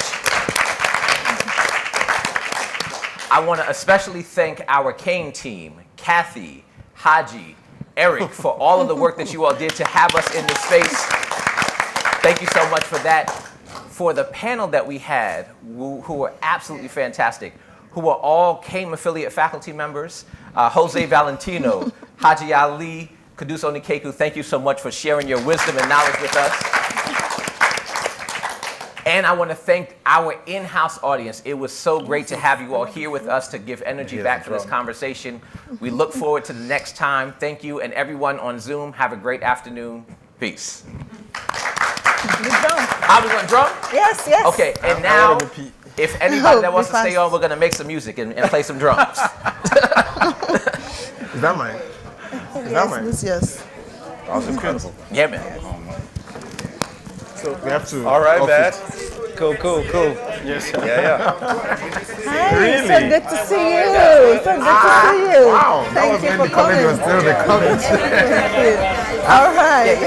I want to especially thank our Kane team, Kathy, Haji, Eric, for all of the work that you all did to have us in this space. Thank you so much for that. For the panel that we had, who were absolutely fantastic, who are all Kane affiliate faculty members, José Valentino, Hajarat Alli, Qudus Onikeku, thank you so much for sharing your wisdom and knowledge with us. And I want to thank our in-house audience. It was so great to have you all here with us to give energy back to this conversation. We look forward to the next time. Thank you, and everyone on Zoom, have a great afternoon. Peace. Are we going to drum? Yes, yes. Okay, and now, if anybody that wants to stay on, we're going to make some music and play some drums. Is that mine? Is that mine? Yes. That was incredible. Yeah, man. So we have to. All right, Beth. Cool. Yes. Yeah. Hi, Really? so good to see you. So good to see you. Wow. Thank you for coming. Was still the comment. Thank you. All right.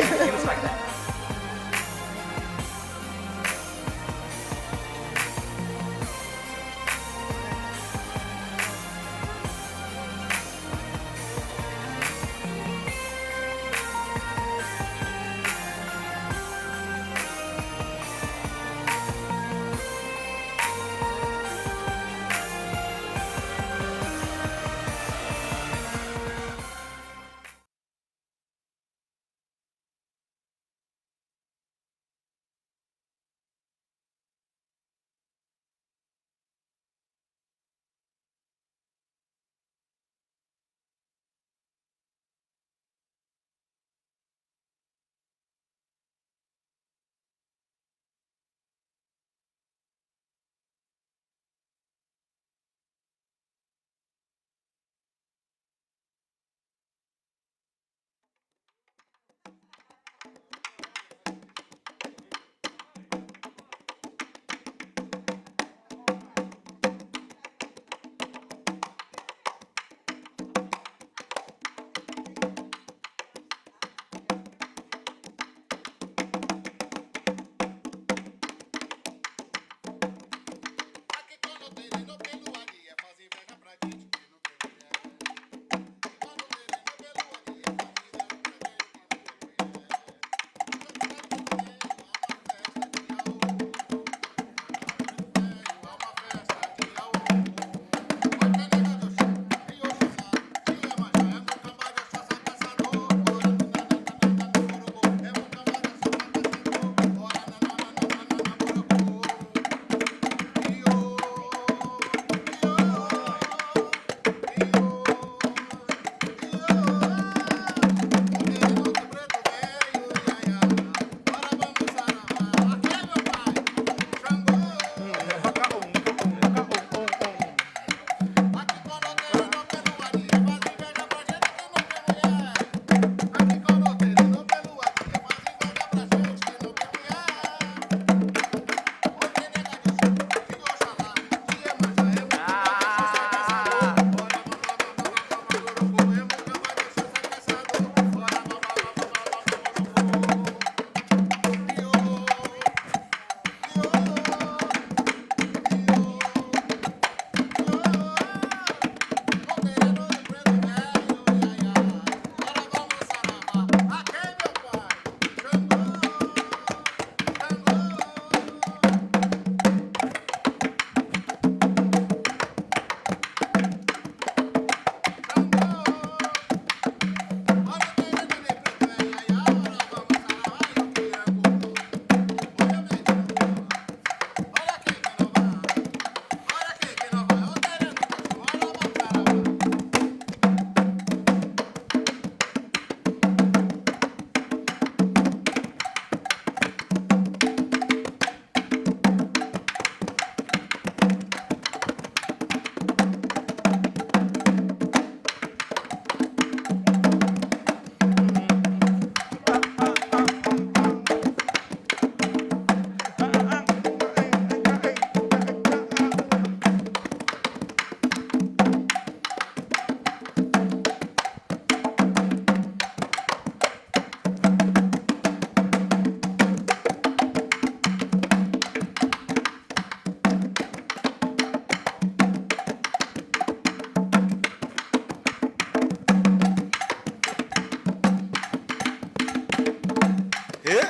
Yeah.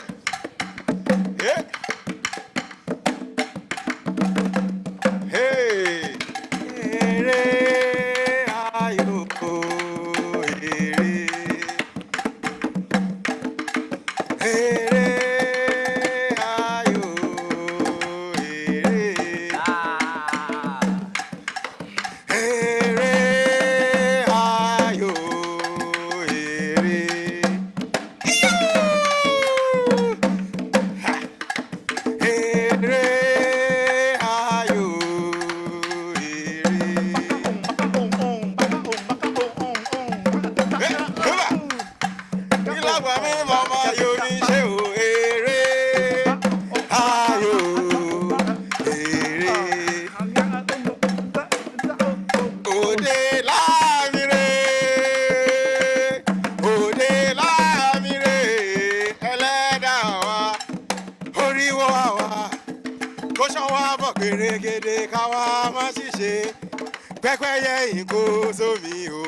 Yeah. Hey. Ere ayo ere. Ere ayo ere. Ere ayo ere. Ere ayo ìlàgbà mi màmá yóò ní ṣe ò èrè ayò èrè òde láàmìrè òde láàmìrè ẹlẹ́dàá wa oríwọ́ àwa kó ṣán wá bọ̀ gbèrègèdè káwa má ṣìṣe pẹ́pẹ́yẹ ìkó sómi o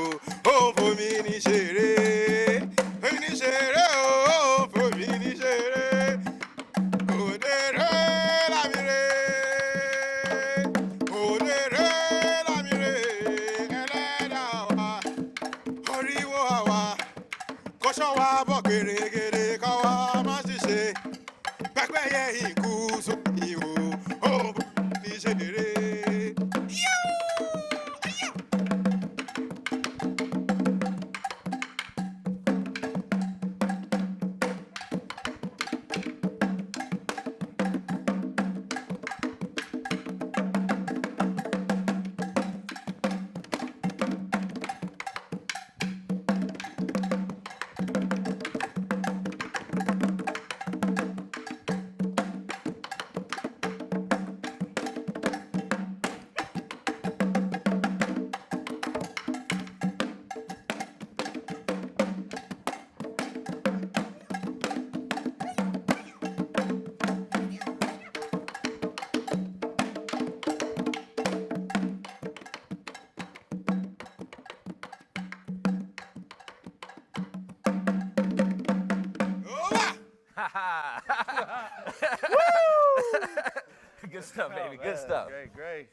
ó fomi ní ṣeré fomi ní ṣeré o ó fomi ní ṣeré òdèrè lámìrè òdèrè lámìrè ẹlẹ́dàá wa oríwó àwa kó ṣán wá bọ̀ gbèrègèdè káwa má ṣìṣe pẹ́pẹ́yẹ ìkó sómi o ó fomi ní ṣeré. Good stuff, baby. Good stuff. Great, great.